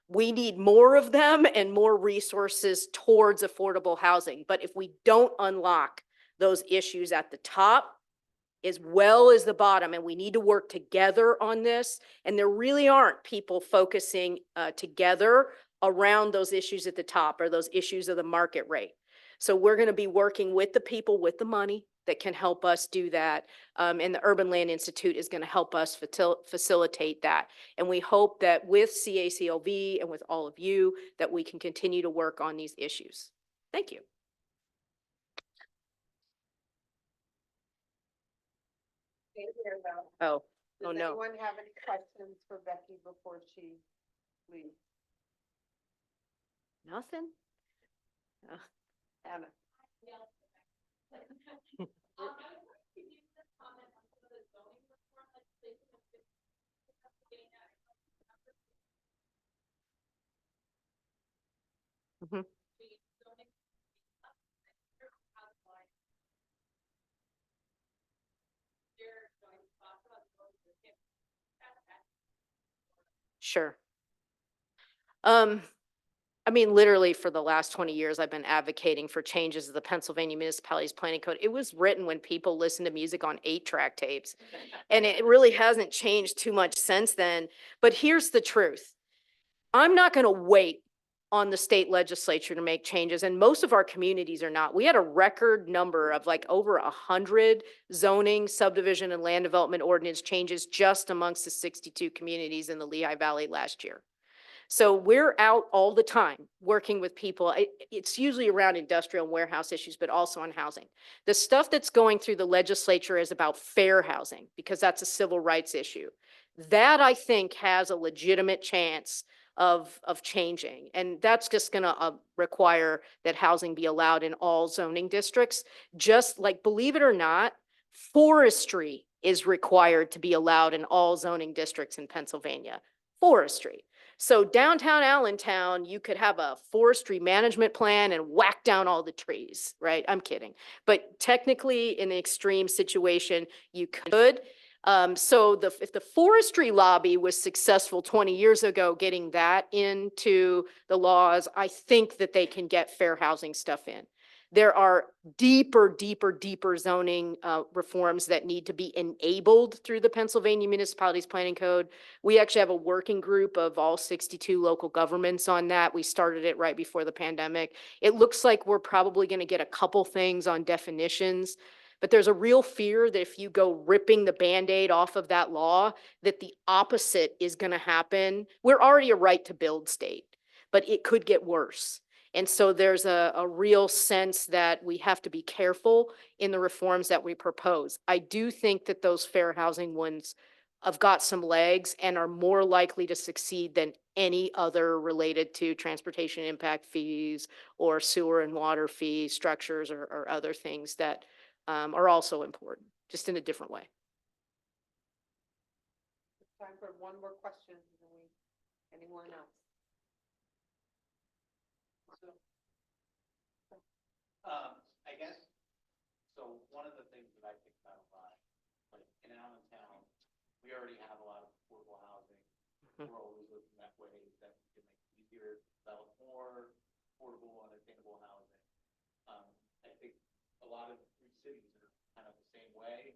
We need more of them and more resources towards affordable housing. But if we don't unlock those issues at the top as well as the bottom, and we need to work together on this, and there really aren't people focusing together around those issues at the top or those issues of the market rate. So we're going to be working with the people with the money that can help us do that. And the Urban Land Institute is going to help us facilitate that. And we hope that with CACLV and with all of you, that we can continue to work on these issues. Thank you. Oh, oh Does no. anyone have any questions for Becky before she leaves? Nothing? Anna. Mm-hmm. Sure. I mean, literally for the last 20 years, I've been advocating for changes to the Pennsylvania Municipalities Planning Code. It was written when people listened to music on 8-track tapes, and it really hasn't changed too much since then. But here's the truth. I'm not going to wait on the state legislature to make changes, and most of our communities are not. We had a record number of like over 100 zoning, subdivision, and land development ordinance changes just amongst the 62 communities in the Lehigh Valley last year. So we're out all the time working with people. It's usually around industrial and warehouse issues, but also on housing. The stuff that's going through the legislature is about fair housing, because that's a civil rights issue. That, I think, has a legitimate chance of changing. And that's just gonna require that housing be allowed in all zoning districts. Just like, believe it or not, forestry is required to be allowed in all zoning districts in Pennsylvania. Forestry. So downtown Allentown, you could have a forestry management plan and whack down all the trees, right? I'm kidding. But technically, in the extreme situation, you could. So if the forestry lobby was successful 20 years ago getting that into the laws, I think that they can get fair housing stuff in. There are deeper zoning reforms that need to be enabled through the Pennsylvania Municipalities Planning Code. We actually have a working group of all 62 local governments on that. We started it right before the pandemic. It looks like we're probably going to get a couple things on definitions, but there's a real fear that if you go ripping the Band-Aid off of that law, that the opposite is going to happen. We're already a right to build state, but it could get worse. And so there's a real sense that we have to be careful in the reforms that we propose. I do think that those fair housing ones have got some legs and are more likely to succeed than any other related to transportation impact fees or sewer and water fee structures or other things that are also important, just in a different way. Time for one more question. Anyone else? I guess, so one of the things that I think about a lot, like in Allentown, we already have a lot of affordable housing. We're always looking at ways that we can make it easier, develop more affordable and attainable housing. I think a lot of three cities are kind of the same way.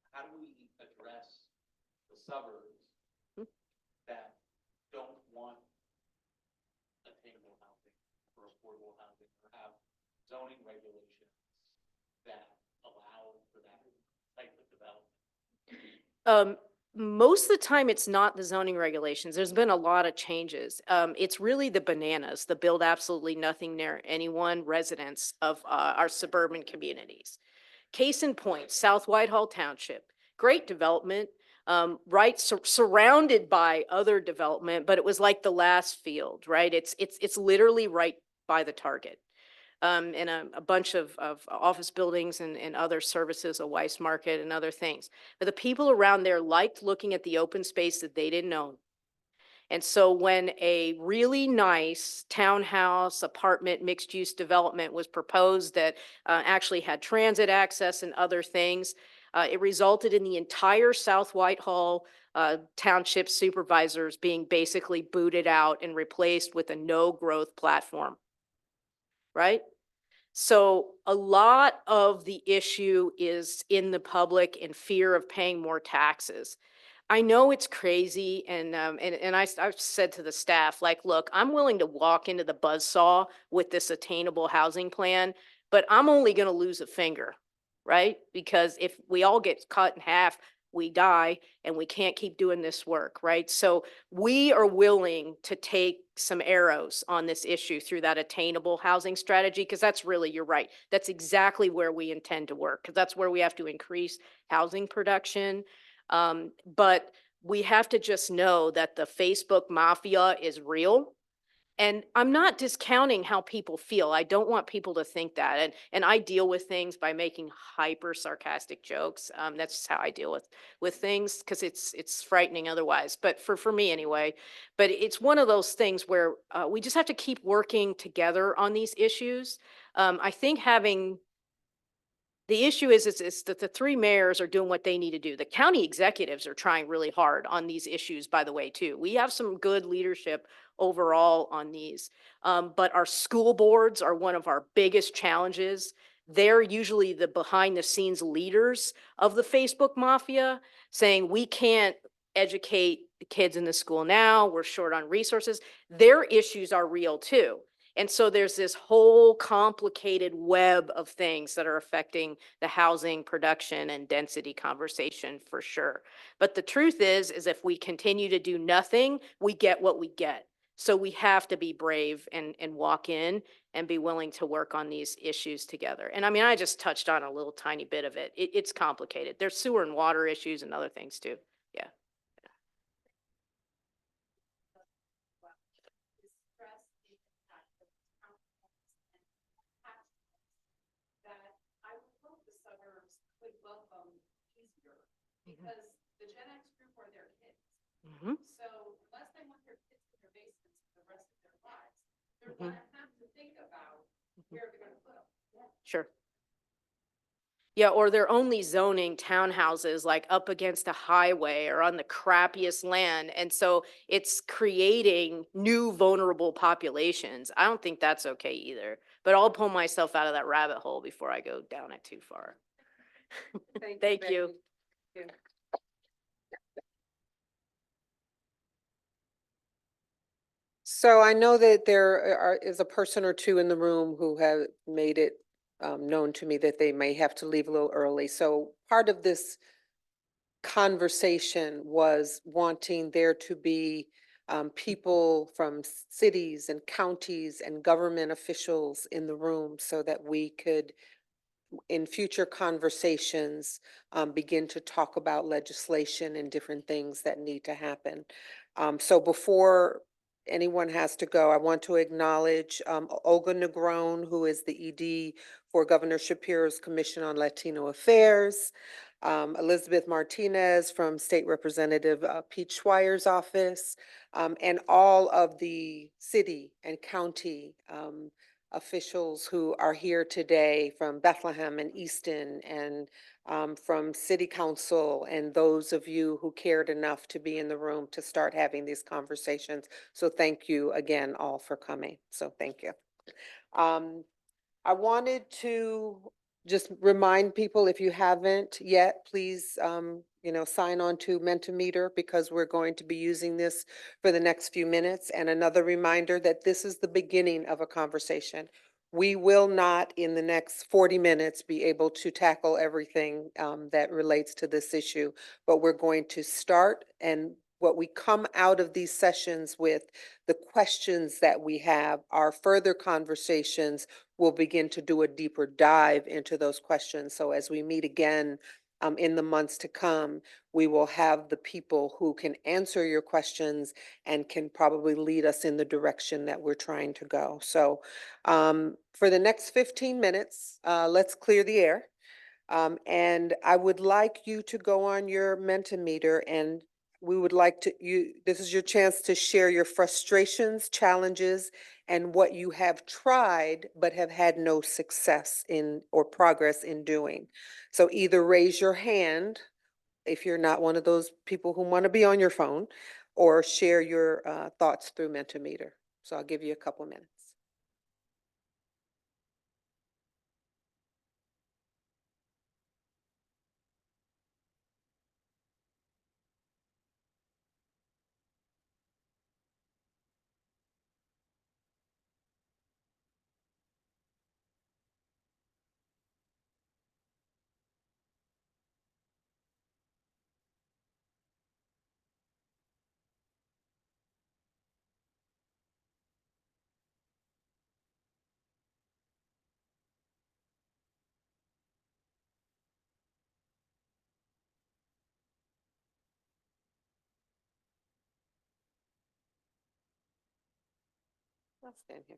How do we address the suburbs that don't want attainable housing or affordable housing, or have zoning regulations that allow for that type of development? Most of the time, it's not the zoning regulations. There's been a lot of changes. It's really the bananas, the build absolutely nothing near anyone residents of our suburban communities. Case in point, South Whitehall Township, great development, right, surrounded by other development, but it was like the last field, right? It's literally right by the Target. And a bunch of office buildings and other services, a Weiss Market and other things. But the people around there liked looking at the open space that they didn't own. And so when a really nice townhouse, apartment, mixed-use development was proposed that actually had transit access and other things, it resulted in the entire South Whitehall Township supervisors being basically booted out and replaced with a no-growth platform. Right? So a lot of the issue is in the public and fear of paying more taxes. I know it's crazy, and I've said to the staff, like, look, I'm willing to walk into the buzzsaw with this attainable housing plan, but I'm only going to lose a finger, right? Because if we all get cut in half, we die, and we can't keep doing this work, right? So we are willing to take some arrows on this issue through that attainable housing strategy, because that's really, you're right, that's exactly where we intend to work, because that's where we have to increase housing production. But we have to just know that the Facebook mafia is real. And I'm not discounting how people feel. I don't want people to think that. And I deal with things by making hyper sarcastic jokes. That's just how I deal with things, because it's frightening otherwise. But for me anyway, but it's one of those things where we just have to keep working together on these issues. I think the issue is that the three mayors are doing what they need to do. The county executives are trying really hard on these issues, by the way, too. We have some good leadership overall on these. But our school boards are one of our biggest challenges. They're usually the behind the scenes leaders of the Facebook mafia, saying we can't educate kids in the school now, we're short on resources. Their issues are real too. And so there's this whole complicated web of things that are affecting the housing production and density conversation for sure. But the truth is if we continue to do nothing, we get what we get. So we have to be brave and walk in and be willing to work on these issues together. And I mean, I just touched on a little tiny bit of it. It's complicated. There's sewer and water issues and other things too. Yeah. Because the Gen X group are their kids. Mhm. So unless they want their kids in their basements for the rest of their lives, they're Mhm. gonna have to think about where they're gonna put them. Sure. Yeah, or they're only zoning townhouses like up against a highway or on the crappiest land. And so it's creating new vulnerable populations. I don't think that's okay either. But I'll pull myself out of that rabbit hole before I go down it too far. Thank you. Becky. So I know that is a person or two in the room who have made it known to me that they may have to leave a little early. So part of this conversation was wanting there to be people from cities and counties and government officials in the room so that we could, in future conversations, begin to talk about legislation and different things that need to happen. So before anyone has to go, I want to acknowledge Olga Negron, who is the ED for Governor Shapiro's Commission on Latino Affairs, Elizabeth Martinez from State Representative Pete Schweier's office, and all of the city and county officials who are here today from Bethlehem and Easton and from City Council, and those of you who cared enough to be in the room to start having these conversations. So thank you again all for coming. So thank you. I wanted to just remind people, if you haven't yet, please, sign on to Mentimeter because we're going to be using this for the next few minutes. And another reminder that this is the beginning of a conversation. We will not, in the next 40 minutes, be able to tackle everything that relates to this issue, but we're going to start, and what we come out of these sessions with, the questions that we have, are further conversations. We'll begin to do a deeper dive into those questions. So as we meet again in the months to come, we will have the people who can answer your questions and can probably lead us in the direction that we're trying to go. So for the next 15 minutes, let's clear the air. And I would like you to go on your Mentimeter, and we would like this is your chance to share your frustrations, challenges, and what you have tried but have had no success in or progress in doing. So either raise your hand if you're not one of those people who want to be on your phone, or share your thoughts through Mentimeter. So I'll give you a couple minutes. I'll stand here.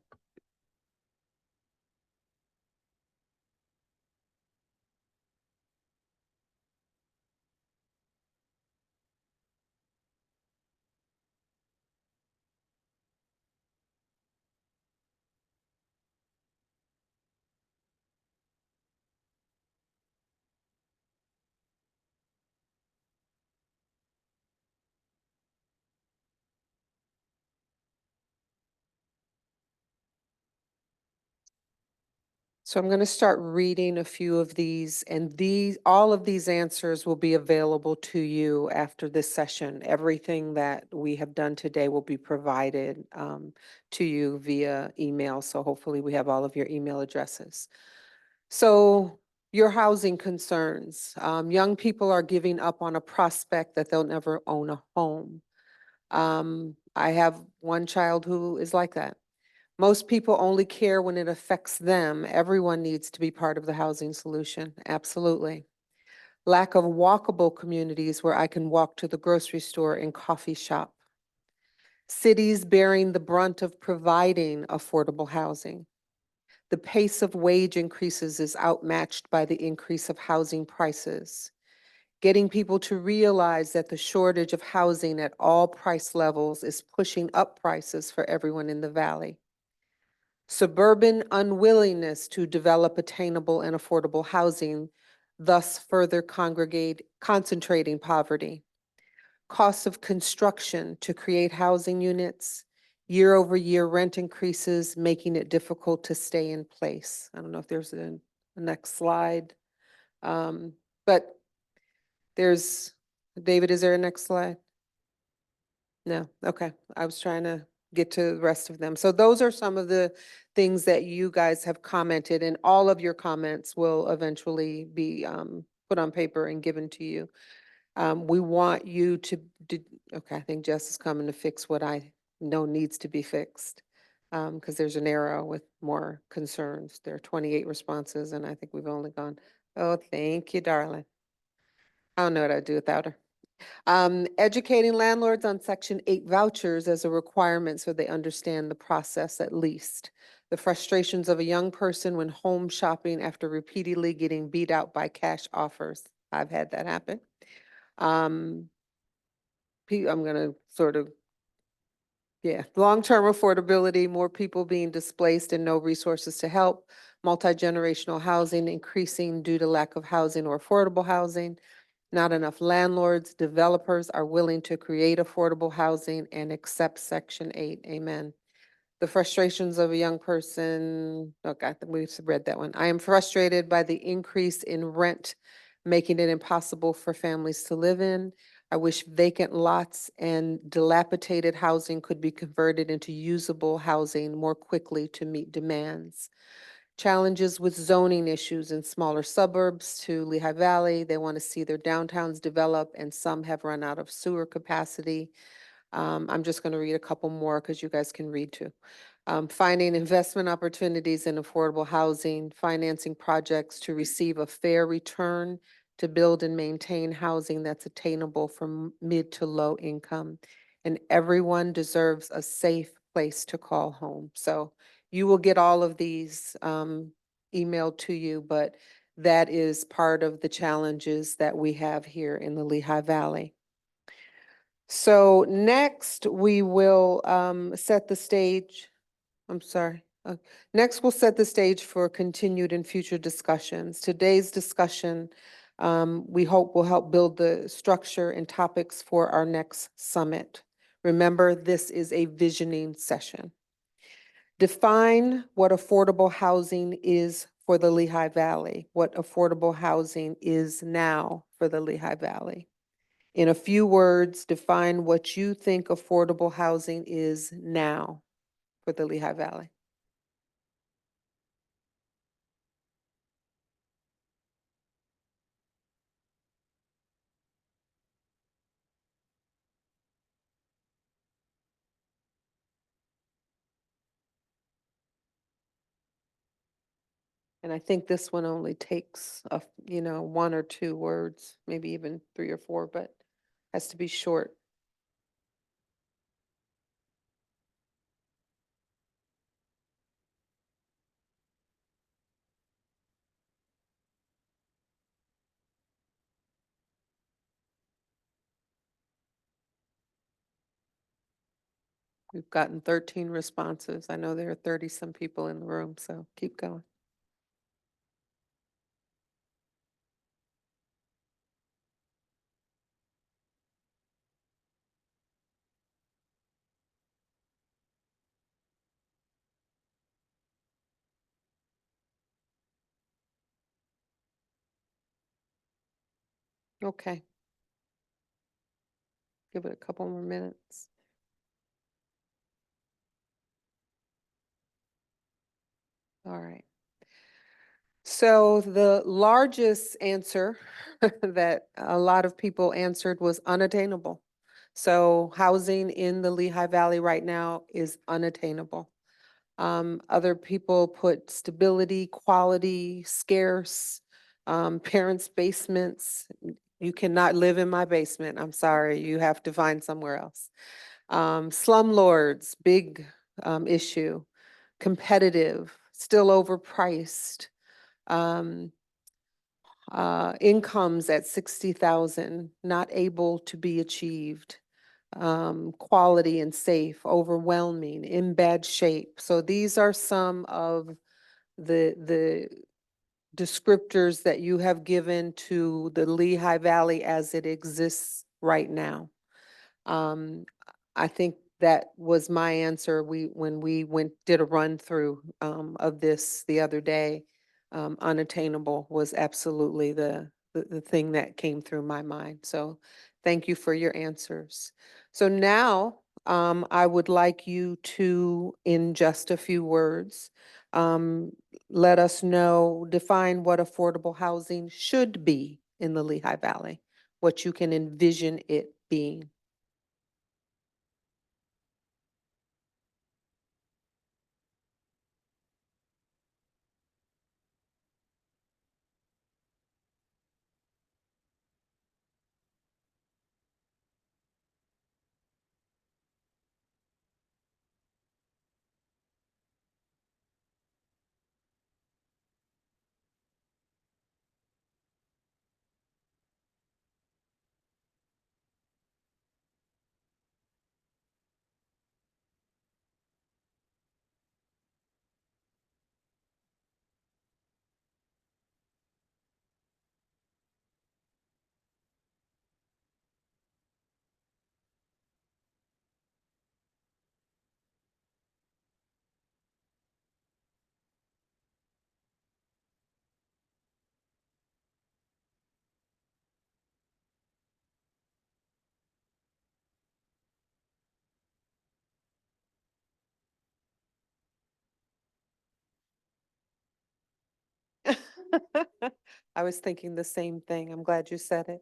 So I'm going to start reading a few of these, and all of these answers will be available to you after this session. Everything that we have done today will be provided to you via email. So hopefully we have all of your email addresses. So your housing concerns. Young people are giving up on a prospect that they'll never own a home. I have one child who is like that. Most people only care when it affects them. Everyone needs to be part of the housing solution. Absolutely. Lack of walkable communities where I can walk to the grocery store and coffee shop. Cities bearing the brunt of providing affordable housing. The pace of wage increases is outmatched by the increase of housing prices. Getting people to realize that the shortage of housing at all price levels is pushing up prices for everyone in the valley. Suburban unwillingness to develop attainable and affordable housing, thus further concentrating poverty. Costs of construction to create housing units, year-over-year rent increases, making it difficult to stay in place. I don't know if there's a next slide. But David, is there a next slide? No, okay. I was trying to get to the rest of them. So those are some of the things that you guys have commented, and all of your comments will eventually be put on paper and given to you. We want you to okay, I think Jess is coming to fix what I know needs to be fixed. Because there's an arrow with more concerns. There are 28 responses, and I think we've only gone, oh, thank you, darling. I don't know what I'd do without her. Educating landlords on Section 8 vouchers as a requirement so they understand the process at least. The frustrations of a young person when home shopping after repeatedly getting beat out by cash offers. I've had that happen. I'm gonna sort of, yeah, long-term affordability, more people being displaced and no resources to help. Multi-generational housing increasing due to lack of housing or affordable housing. Not enough landlords, developers are willing to create affordable housing and accept Section 8. Amen. The frustrations of a young person, okay, we've read that one. I am frustrated by the increase in rent, making it impossible for families to live in. I wish vacant lots and dilapidated housing could be converted into usable housing more quickly to meet demands. Challenges with zoning issues in smaller suburbs to Lehigh Valley. They want to see their downtowns develop, and some have run out of sewer capacity. I'm just going to read a couple more because you guys can read too. Finding investment opportunities in affordable housing, financing projects to receive a fair return to build and maintain housing that's attainable for mid to low income. And everyone deserves a safe place to call home. So you will get all of these emailed to you, but that is part of the challenges that we have here in the Lehigh Valley. So next, we will set the stage. I'm sorry. Next, we'll set the stage for continued and future discussions. Today's discussion, we hope will help build the structure and topics for our next summit. Remember, this is a visioning session. Define what affordable housing is for the Lehigh Valley, what affordable housing is now for the Lehigh Valley. In a few words, define what you think affordable housing is now for the Lehigh Valley. And I think this one only takes, one or two words, maybe even 3 or 4, but has to be short. We've gotten 13 responses. I know there are 30-some people in the room, so keep going. Okay. Give it a couple more minutes. All right. So the largest answer that a lot of people answered was unattainable. So housing in the Lehigh Valley right now is unattainable. Other people put stability, quality, scarce, parents' basements. You cannot live in my basement. I'm sorry. You have to find somewhere else. Slumlords, big issue. Competitive, still overpriced. Um, Incomes at 60,000, not able to be achieved. Quality and safe, overwhelming, in bad shape. So these are some of the descriptors that you have given to the Lehigh Valley as it exists right now. Um, I think that was my answer. When we did a run through, of this the other day, unattainable was absolutely the thing that came through my mind. So thank you for your answers. So now, I would like you to, in just a few words, um, let us know, define what affordable housing should be in the Lehigh Valley, what you can envision it being. I was thinking the same thing. I'm glad you said it.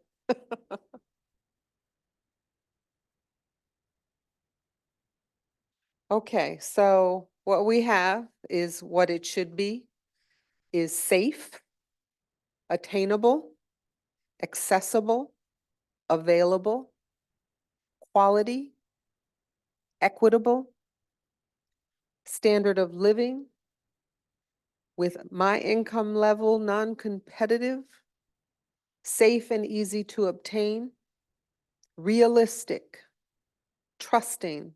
Okay, so what we have is what it should be, is safe, attainable, accessible, available, quality, equitable, standard of living, with my income level non-competitive, safe and easy to obtain, realistic, trusting,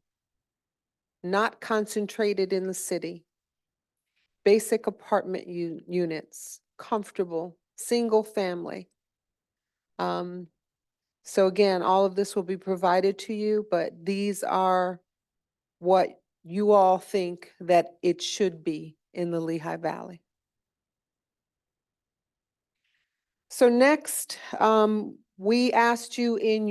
not concentrated in the city, basic apartment units, comfortable, single family. So again, all of this will be provided to you, but these are what you all think that it should be in the Lehigh Valley. So next, we asked you in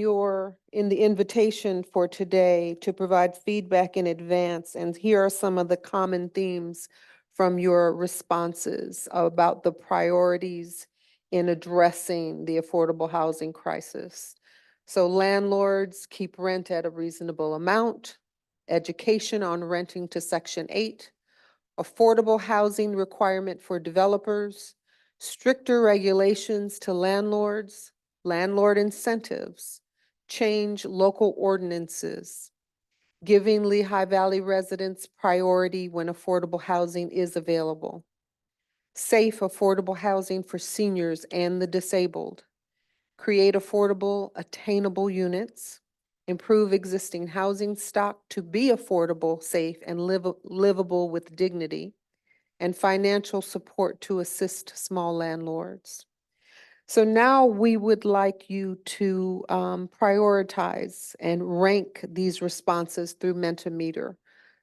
the invitation for today to provide feedback in advance, and here are some of the common themes from your responses about the priorities in addressing the affordable housing crisis. So landlords keep rent at a reasonable amount, education on renting to Section 8, affordable housing requirement for developers, stricter regulations to landlords, landlord incentives, change local ordinances, giving Lehigh Valley residents priority when affordable housing is available, safe affordable housing for seniors and the disabled, create affordable, attainable units, improve existing housing stock to be affordable, safe, and livable with dignity, and financial support to assist small landlords. So now we would like you to prioritize and rank these responses through Mentimeter.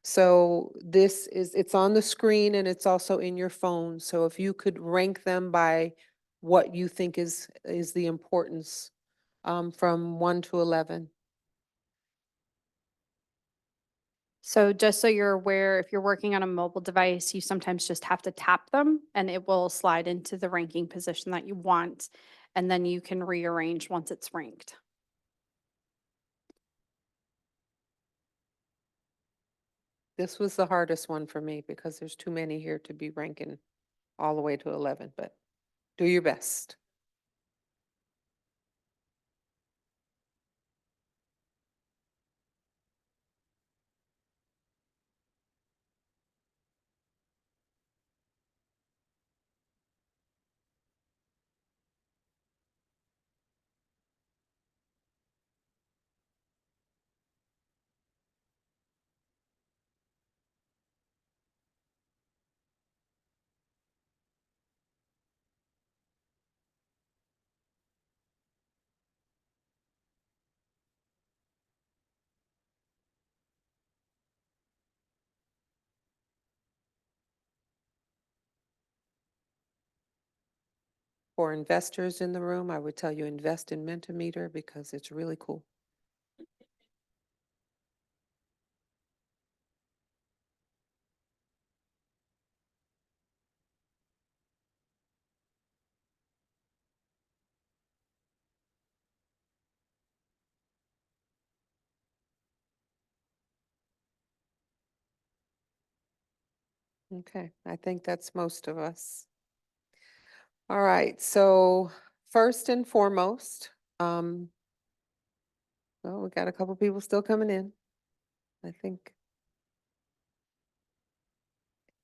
So it's on the screen and it's also in your phone. So if you could rank them by what you think is the importance from 1 to 11. So just so you're aware, if you're working on a mobile device, you sometimes just have to tap them and it will slide into the ranking position that you want. And then you can rearrange once it's ranked. This was the hardest one for me because there's too many here to be ranking all the way to 11, but do your best. For investors in the room, I would tell you invest in Mentimeter because it's really cool. Okay, I think that's most of us. All right, so first and foremost, well, we got a couple people still coming in, I think.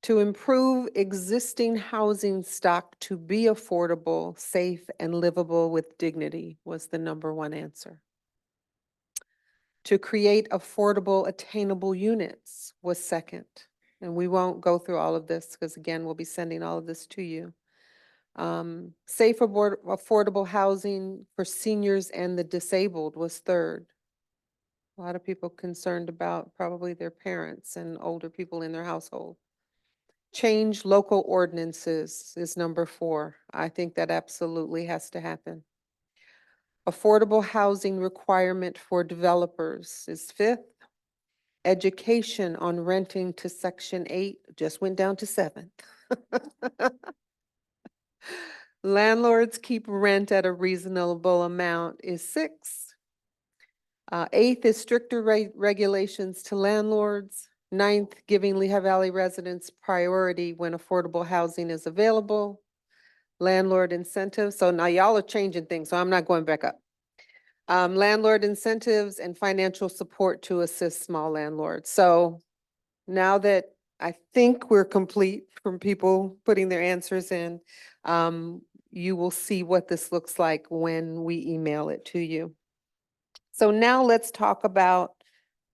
To improve existing housing stock to be affordable, safe, and livable with dignity was the #1 answer. To create affordable, attainable units was second. And we won't go through all of this because again, we'll be sending all of this to you. Safe, affordable housing for seniors and the disabled was third. A lot of people concerned about probably their parents and older people in their household. Change local ordinances is #4. I think that absolutely has to happen. Affordable housing requirement for developers is 5th. Education on renting to Section 8 just went down to 7th. Landlords keep rent at a reasonable amount is 6th. 8th is stricter regulations to landlords. 9th, giving Lehigh Valley residents priority when affordable housing is available. Landlord incentives. So now y'all are changing things, so I'm not going back up. Landlord incentives and financial support to assist small landlords. So now that I think we're complete from people putting their answers in, you will see what this looks like when we email it to you. So now let's talk about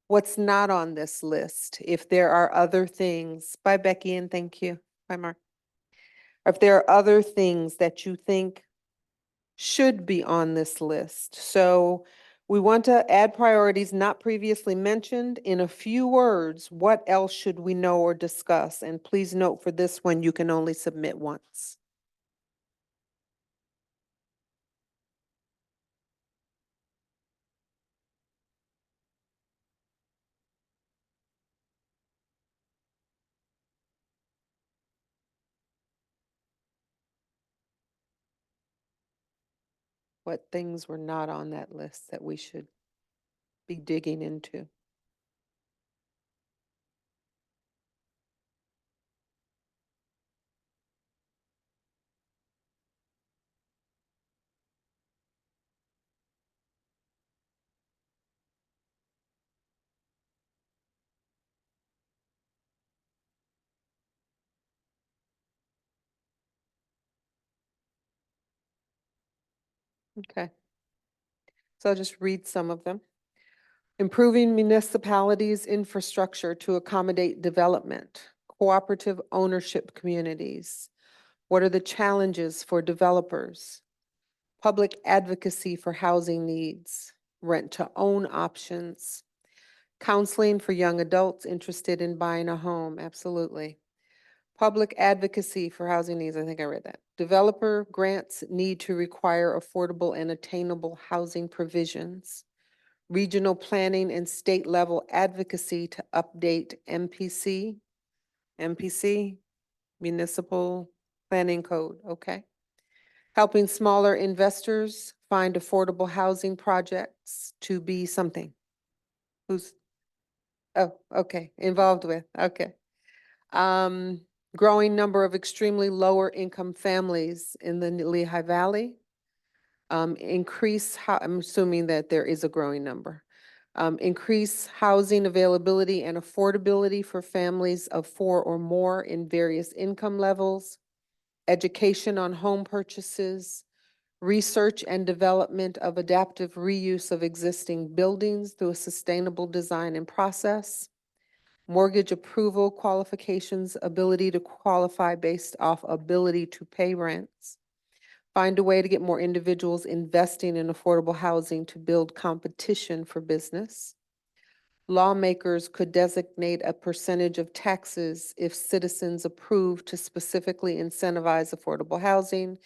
what's not on this list. If there are other things, bye Becky and thank you. Bye Mark. If there are other things that you think should be on this list. So we want to add priorities not previously mentioned. In a few words, what else should we know or discuss? And please note for this one, you can only submit once. What things were not on that list that we should be digging into? Okay. So I'll just read some of them. Improving municipalities' infrastructure to accommodate development, cooperative ownership communities. What are the challenges for developers? Public advocacy for housing needs, rent-to-own options, counseling for young adults interested in buying a home, absolutely. Public advocacy for housing needs, I think I read that. Developer grants need to require affordable and attainable housing provisions. Regional planning and state level advocacy to update MPC, Municipal Planning Code, okay? Helping smaller investors find affordable housing projects to be something. Who's, oh, okay, involved with, okay. Growing number of extremely lower income families in the Lehigh Valley. I'm assuming that there is a growing number. Increase housing availability and affordability for families of 4 or more in various income levels. Education on home purchases. Research and development of adaptive reuse of existing buildings through a sustainable design and process. Mortgage approval qualifications, ability to qualify based off ability to pay rents. Find a way to get more individuals investing in affordable housing to build competition for business. Lawmakers could designate a percentage of taxes if citizens approve to specifically incentivize affordable housing,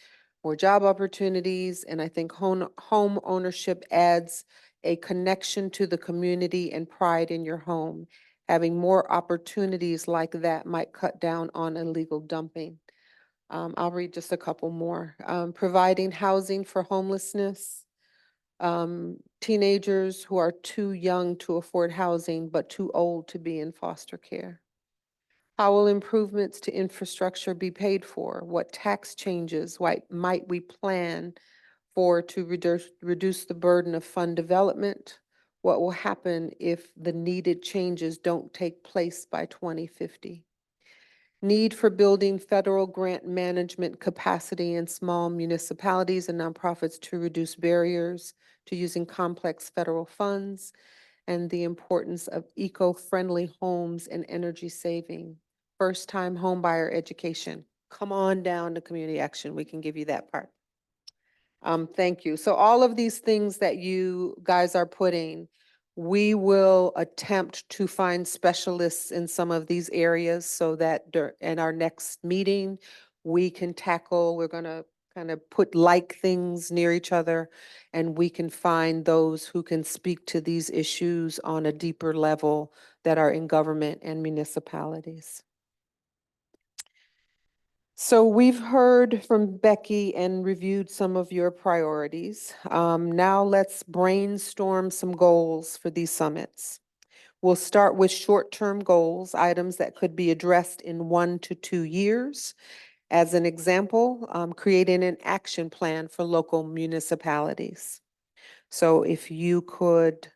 more job opportunities, and I think home ownership adds a connection to the community and pride in your home. Having more opportunities like that might cut down on illegal dumping. I'll read just a couple more. Providing housing for homelessness. Teenagers who are too young to afford housing but too old to be in foster care. How will improvements to infrastructure be paid for? What tax changes might we plan for to reduce the burden of fund development? What will happen if the needed changes don't take place by 2050? Need for building federal grant management capacity in small municipalities and nonprofits to reduce barriers to using complex federal funds, and the importance of eco-friendly homes and energy saving. First-time homebuyer education. Come on down to community action. We can give you that part. Thank you. So all of these things that you guys are putting, we will attempt to find specialists in some of these areas so that in our next meeting, we can tackle, we're gonna kind of put like things near each other, and we can find those who can speak to these issues on a deeper level that are in government and municipalities. So we've heard from Becky and reviewed some of your priorities. Now let's brainstorm some goals for these summits. We'll start with short-term goals, items that could be addressed in 1 to 2 years. As an example, creating an action plan for local municipalities. So if you could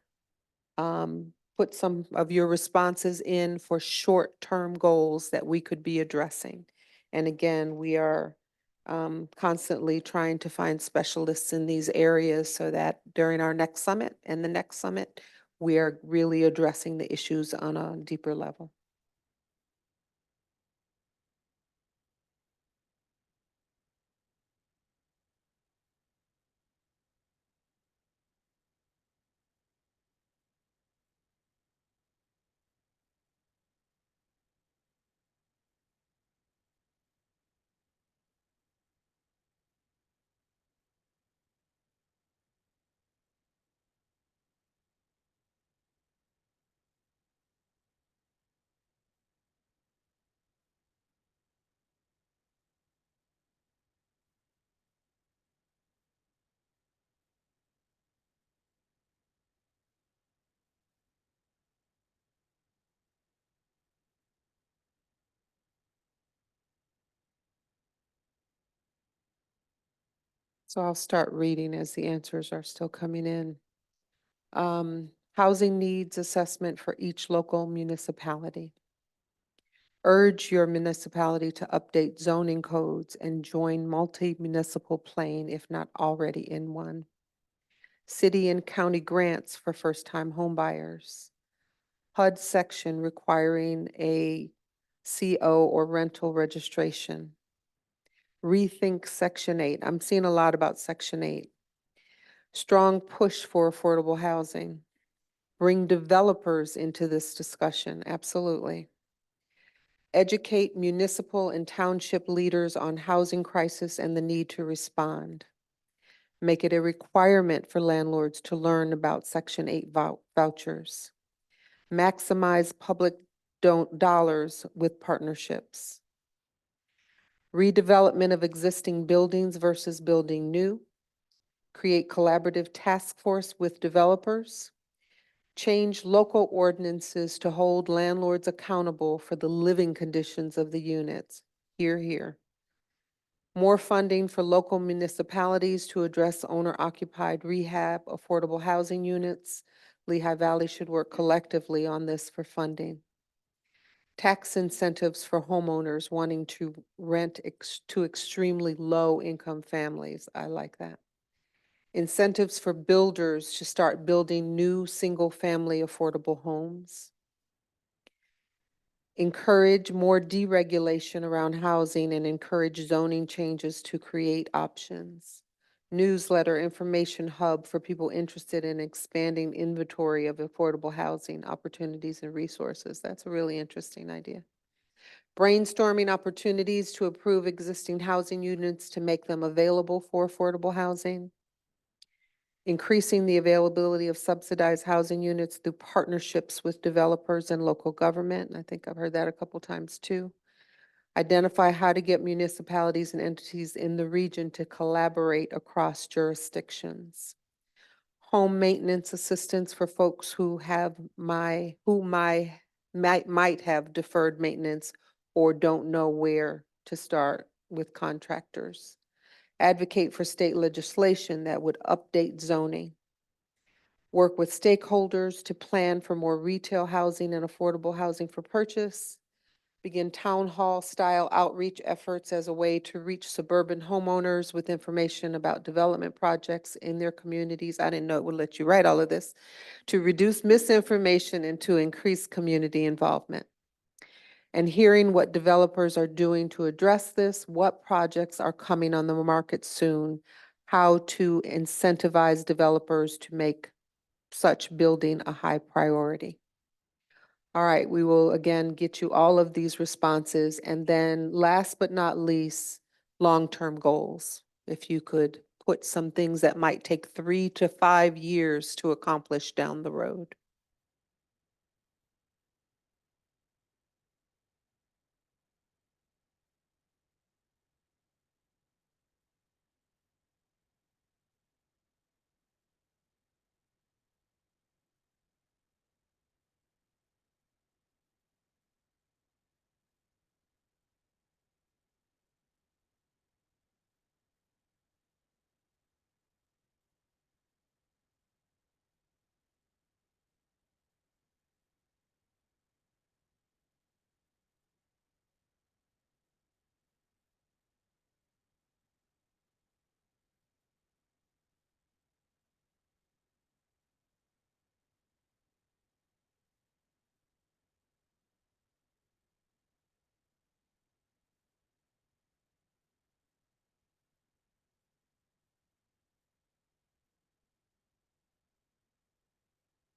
put some of your responses in for short-term goals that we could be addressing. And again, we are constantly trying to find specialists in these areas so that during our next summit and the next summit, we are really addressing the issues on a deeper level. So I'll start reading as the answers are still coming in. Housing needs assessment for each local municipality. Urge your municipality to update zoning codes and join multi-municipal plane if not already in one. City and county grants for first-time homebuyers. HUD section requiring a CO or rental registration. Rethink Section 8. I'm seeing a lot about Section 8. Strong push for affordable housing. Bring developers into this discussion, absolutely. Educate municipal and township leaders on housing crisis and the need to respond. Make it a requirement for landlords to learn about Section 8 vouchers. Maximize public dollars with partnerships. Redevelopment of existing buildings versus building new. Create collaborative task force with developers. Change local ordinances to hold landlords accountable for the living conditions of the units. Hear, hear. More funding for local municipalities to address owner-occupied rehab, affordable housing units. Lehigh Valley should work collectively on this for funding. Tax incentives for homeowners wanting to rent to extremely low-income families. I like that. Incentives for builders to start building new single-family affordable homes. Encourage more deregulation around housing and encourage zoning changes to create options. Newsletter information hub for people interested in expanding inventory of affordable housing opportunities and resources. That's a really interesting idea. Brainstorming opportunities to approve existing housing units to make them available for affordable housing. Increasing the availability of subsidized housing units through partnerships with developers and local government. And I think I've heard that a couple times too. Identify how to get municipalities and entities in the region to collaborate across jurisdictions. Home maintenance assistance for folks who might have deferred maintenance or don't know where to start with contractors. Advocate for state legislation that would update zoning. Work with stakeholders to plan for more retail housing and affordable housing for purchase. Begin town hall style outreach efforts as a way to reach suburban homeowners with information about development projects in their communities. I didn't know it would let you write all of this. To reduce misinformation and to increase community involvement. And hearing what developers are doing to address this, what projects are coming on the market soon, how to incentivize developers to make such building a high priority. All right, we will again get you all of these responses. And then last but not least, long-term goals. If you could put some things that might take 3 to 5 years to accomplish down the road.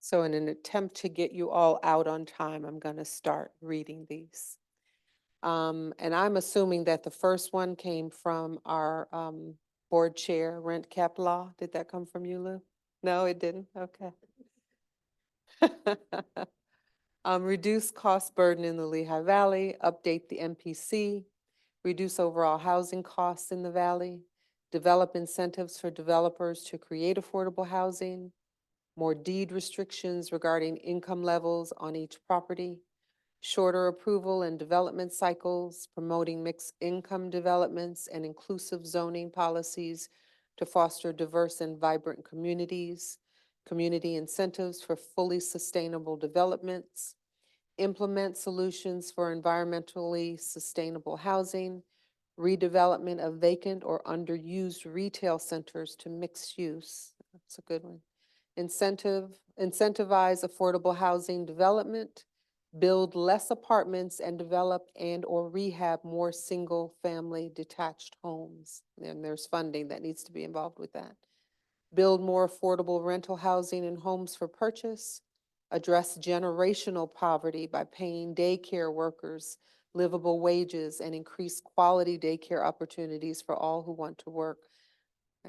So in an attempt to get you all out on time, I'm going to start reading these. And I'm assuming that the first one came from our board chair, rent cap law. Did that come from you, Lou? No, it didn't? Okay. Reduce cost burden in the Lehigh Valley, update the MPC, reduce overall housing costs in the valley, develop incentives for developers to create affordable housing, more deed restrictions regarding income levels on each property, shorter approval and development cycles, promoting mixed income developments and inclusive zoning policies to foster diverse and vibrant communities, community incentives for fully sustainable developments, implement solutions for environmentally sustainable housing, redevelopment of vacant or underused retail centers to mixed use. That's a good one. Incentivize affordable housing development, build less apartments and develop and or rehab more single-family detached homes. And there's funding that needs to be involved with that. Build more affordable rental housing and homes for purchase. Address generational poverty by paying daycare workers livable wages, and increase quality daycare opportunities for all who want to work.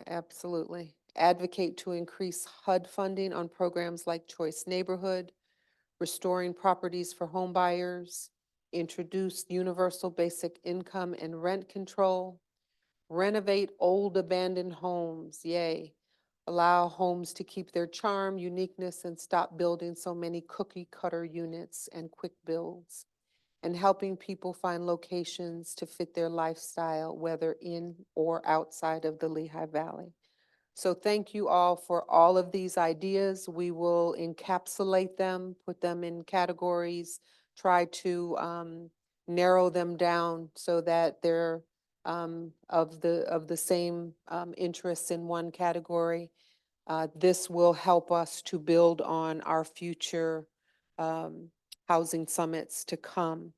Absolutely. Advocate to increase HUD funding on programs like Choice Neighborhood, restoring properties for home buyers, introduce universal basic income and rent control, renovate old abandoned homes, yay. Allow homes to keep their charm, uniqueness, and stop building so many cookie cutter units and quick builds, and helping people find locations to fit their lifestyle, whether in or outside of the Lehigh Valley. So thank you all for all of these ideas. We will encapsulate them, put them in categories, try to narrow them down so that they're of the same interests in one category. This will help us to build on our future housing summits to come.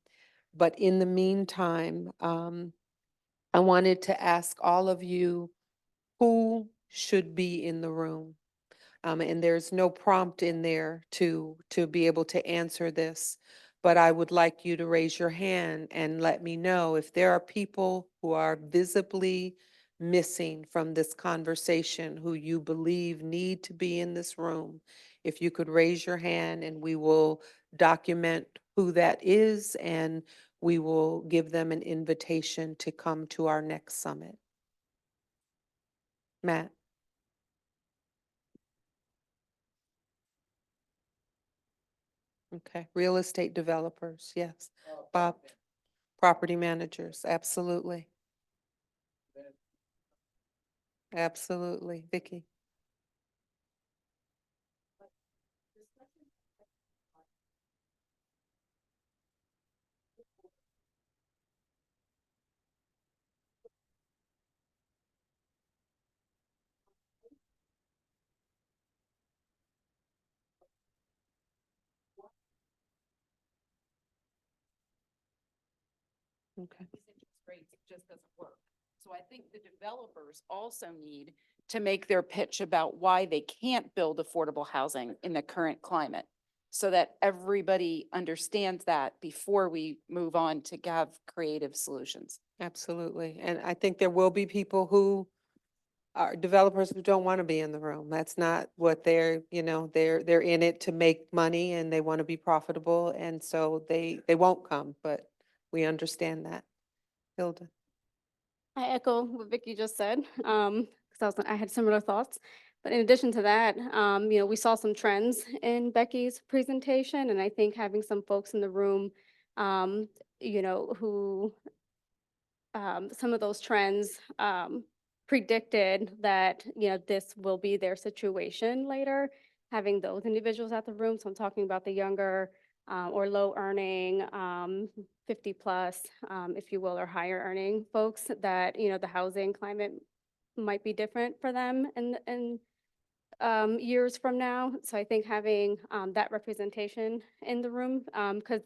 But in the meantime, I wanted to ask all of you who should be in the room. And there's no prompt in there to be able to answer this. But I would like you to raise your hand and let me know if there are people who are visibly missing from this conversation who you believe need to be in this room. If you could raise your hand, and we will document who that is, and we will give them an invitation to come to our next summit. Matt? Okay, real estate developers, yes. Bob, property managers, absolutely. Absolutely. Vicky? Okay. Interest rates just doesn't work. So I think the developers also need to make their pitch about why they can't build affordable housing in the current climate, so that everybody understands that before we move on to have creative solutions. Absolutely. And I think there will be people who are developers who don't want to be in the room. That's not what they're in it to make money, and they want to be profitable. And so they won't come, but we understand that. Hilda? I echo what Vicky just said, because I had similar thoughts. But in addition to that, we saw some trends in Becky's presentation, and I think having some folks in the room, who some of those trends predicted that, this will be their situation later, having those individuals at the room. So I'm talking about the younger or low earning, 50 plus, if you will, or higher earning folks that, the housing climate might be different for them in years from now. So I think having that representation in the room, because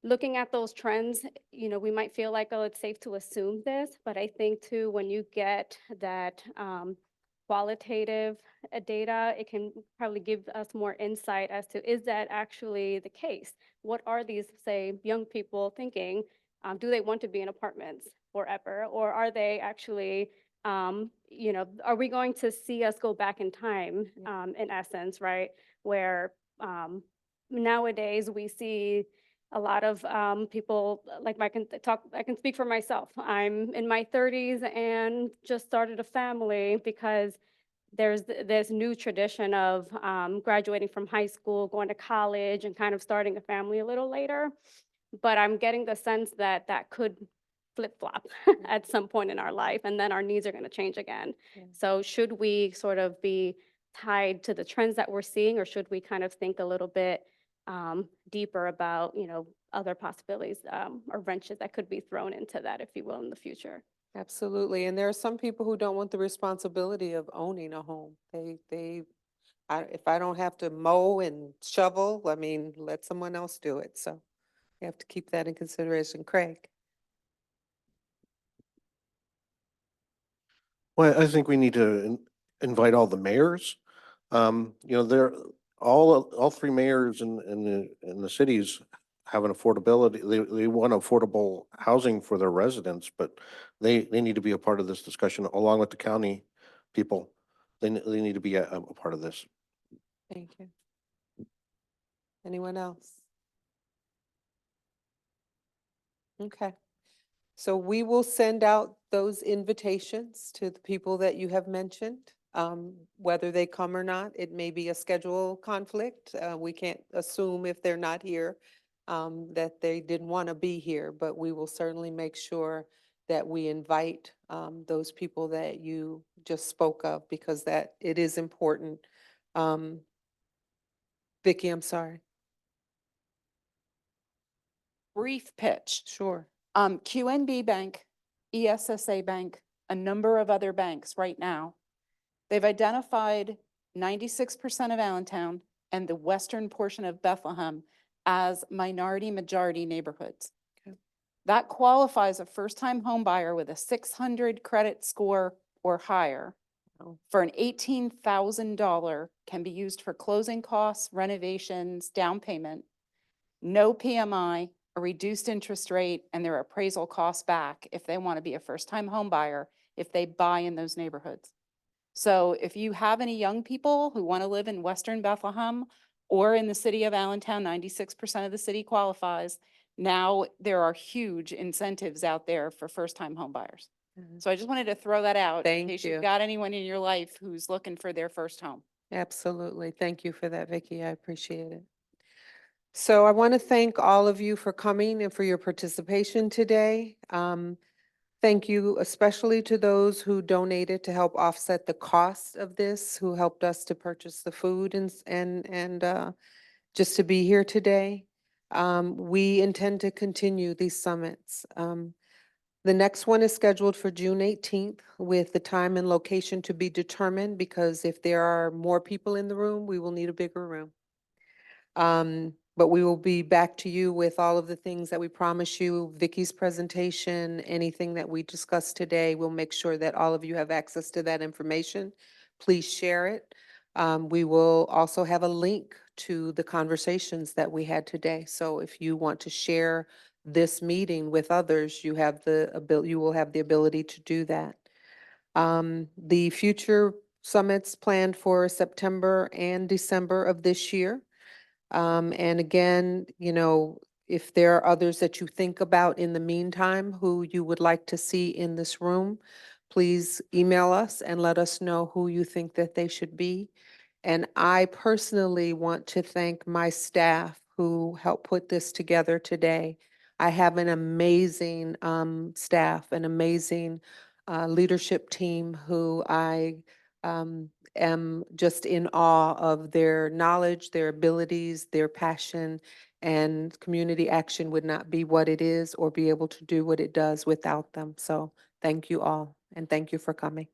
looking at those trends, we might feel like, oh, it's safe to assume this, but I think too, when you get that qualitative data, it can probably give us more insight as to, is that actually the case? What are these, say, young people thinking? Do they want to be in apartments forever? Or are they actually, are we going to see us go back in time, in essence, right? Where nowadays we see a lot of people, like I can speak for myself. I'm in my 30s and just started a family because there's this new tradition of graduating from high school, going to college, and kind of starting a family a little later. But I'm getting the sense that that could flip-flop at some point in our life, and then our needs are going to change again. Yeah. So should we sort of be tied to the trends that we're seeing, or should we kind of think a little bit deeper about, other possibilities or wrenches that could be thrown into that, if you will, in the future? Absolutely. And there are some people who don't want the responsibility of owning a home. If I don't have to mow and shovel, I mean, let someone else do it. So you have to keep that in consideration. Craig? Well, I think we need to invite all the mayors. They're all three mayors in the cities have an affordability, they want affordable housing for their residents, but they need to be a part of this discussion along with the county people. They need to be a part of this. Thank you. Anyone else? Okay. So we will send out those invitations to the people that you have mentioned, whether they come or not. It may be a schedule conflict. We can't assume if they're not here, that they didn't want to be here, but we will certainly make sure that we invite, those people that you just spoke of, because that, it is important. Vicky, I'm sorry. Brief pitch. Sure. QNB Bank, ESSA Bank, a number of other banks right now. They've identified 96% of Allentown and the western portion of Bethlehem as minority majority neighborhoods. Okay. That qualifies a first-time home buyer with a 600 credit score or higher Oh. for an $18,000, can be used for closing costs, renovations, down payment, no PMI, a reduced interest rate, and their appraisal costs back if they want to be a first-time home buyer, if they buy in those neighborhoods. So if you have any young people who want to live in Western Bethlehem or in the city of Allentown, 96% of the city qualifies. Now there are huge incentives out there for first-time home buyers. Mhm. So I just wanted to throw that out in Thank case you. you've got anyone in your life who's looking for their first home. Absolutely. Thank you for that, Vicky. I appreciate it. So I want to thank all of you for coming and for your participation today. Thank you especially to those who donated to help offset the cost of this, who helped us to purchase the food and just to be here today. We intend to continue these summits. The next one is scheduled for June 18th with the time and location to be determined, because if there are more people in the room, we will need a bigger room. But we will be back to you with all of the things that we promise you, Vicky's presentation, anything that we discussed today. We'll make sure that all of you have access to that information. Please share it. We will also have a link to the conversations that we had today. So if you want to share this meeting with others, you have the ability, you will have the ability to do that. The future summits planned for September and December of this year. And again, you know, if there are others that you think about in the meantime who you would like to see in this room, please email us and let us know who you think that they should be. And I personally want to thank my staff who helped put this together today. I have an amazing staff, an amazing leadership team who I am just in awe of their knowledge, their abilities, their passion, and community action would not be what it is or be able to do what it does without them. So thank you all, and thank you for coming.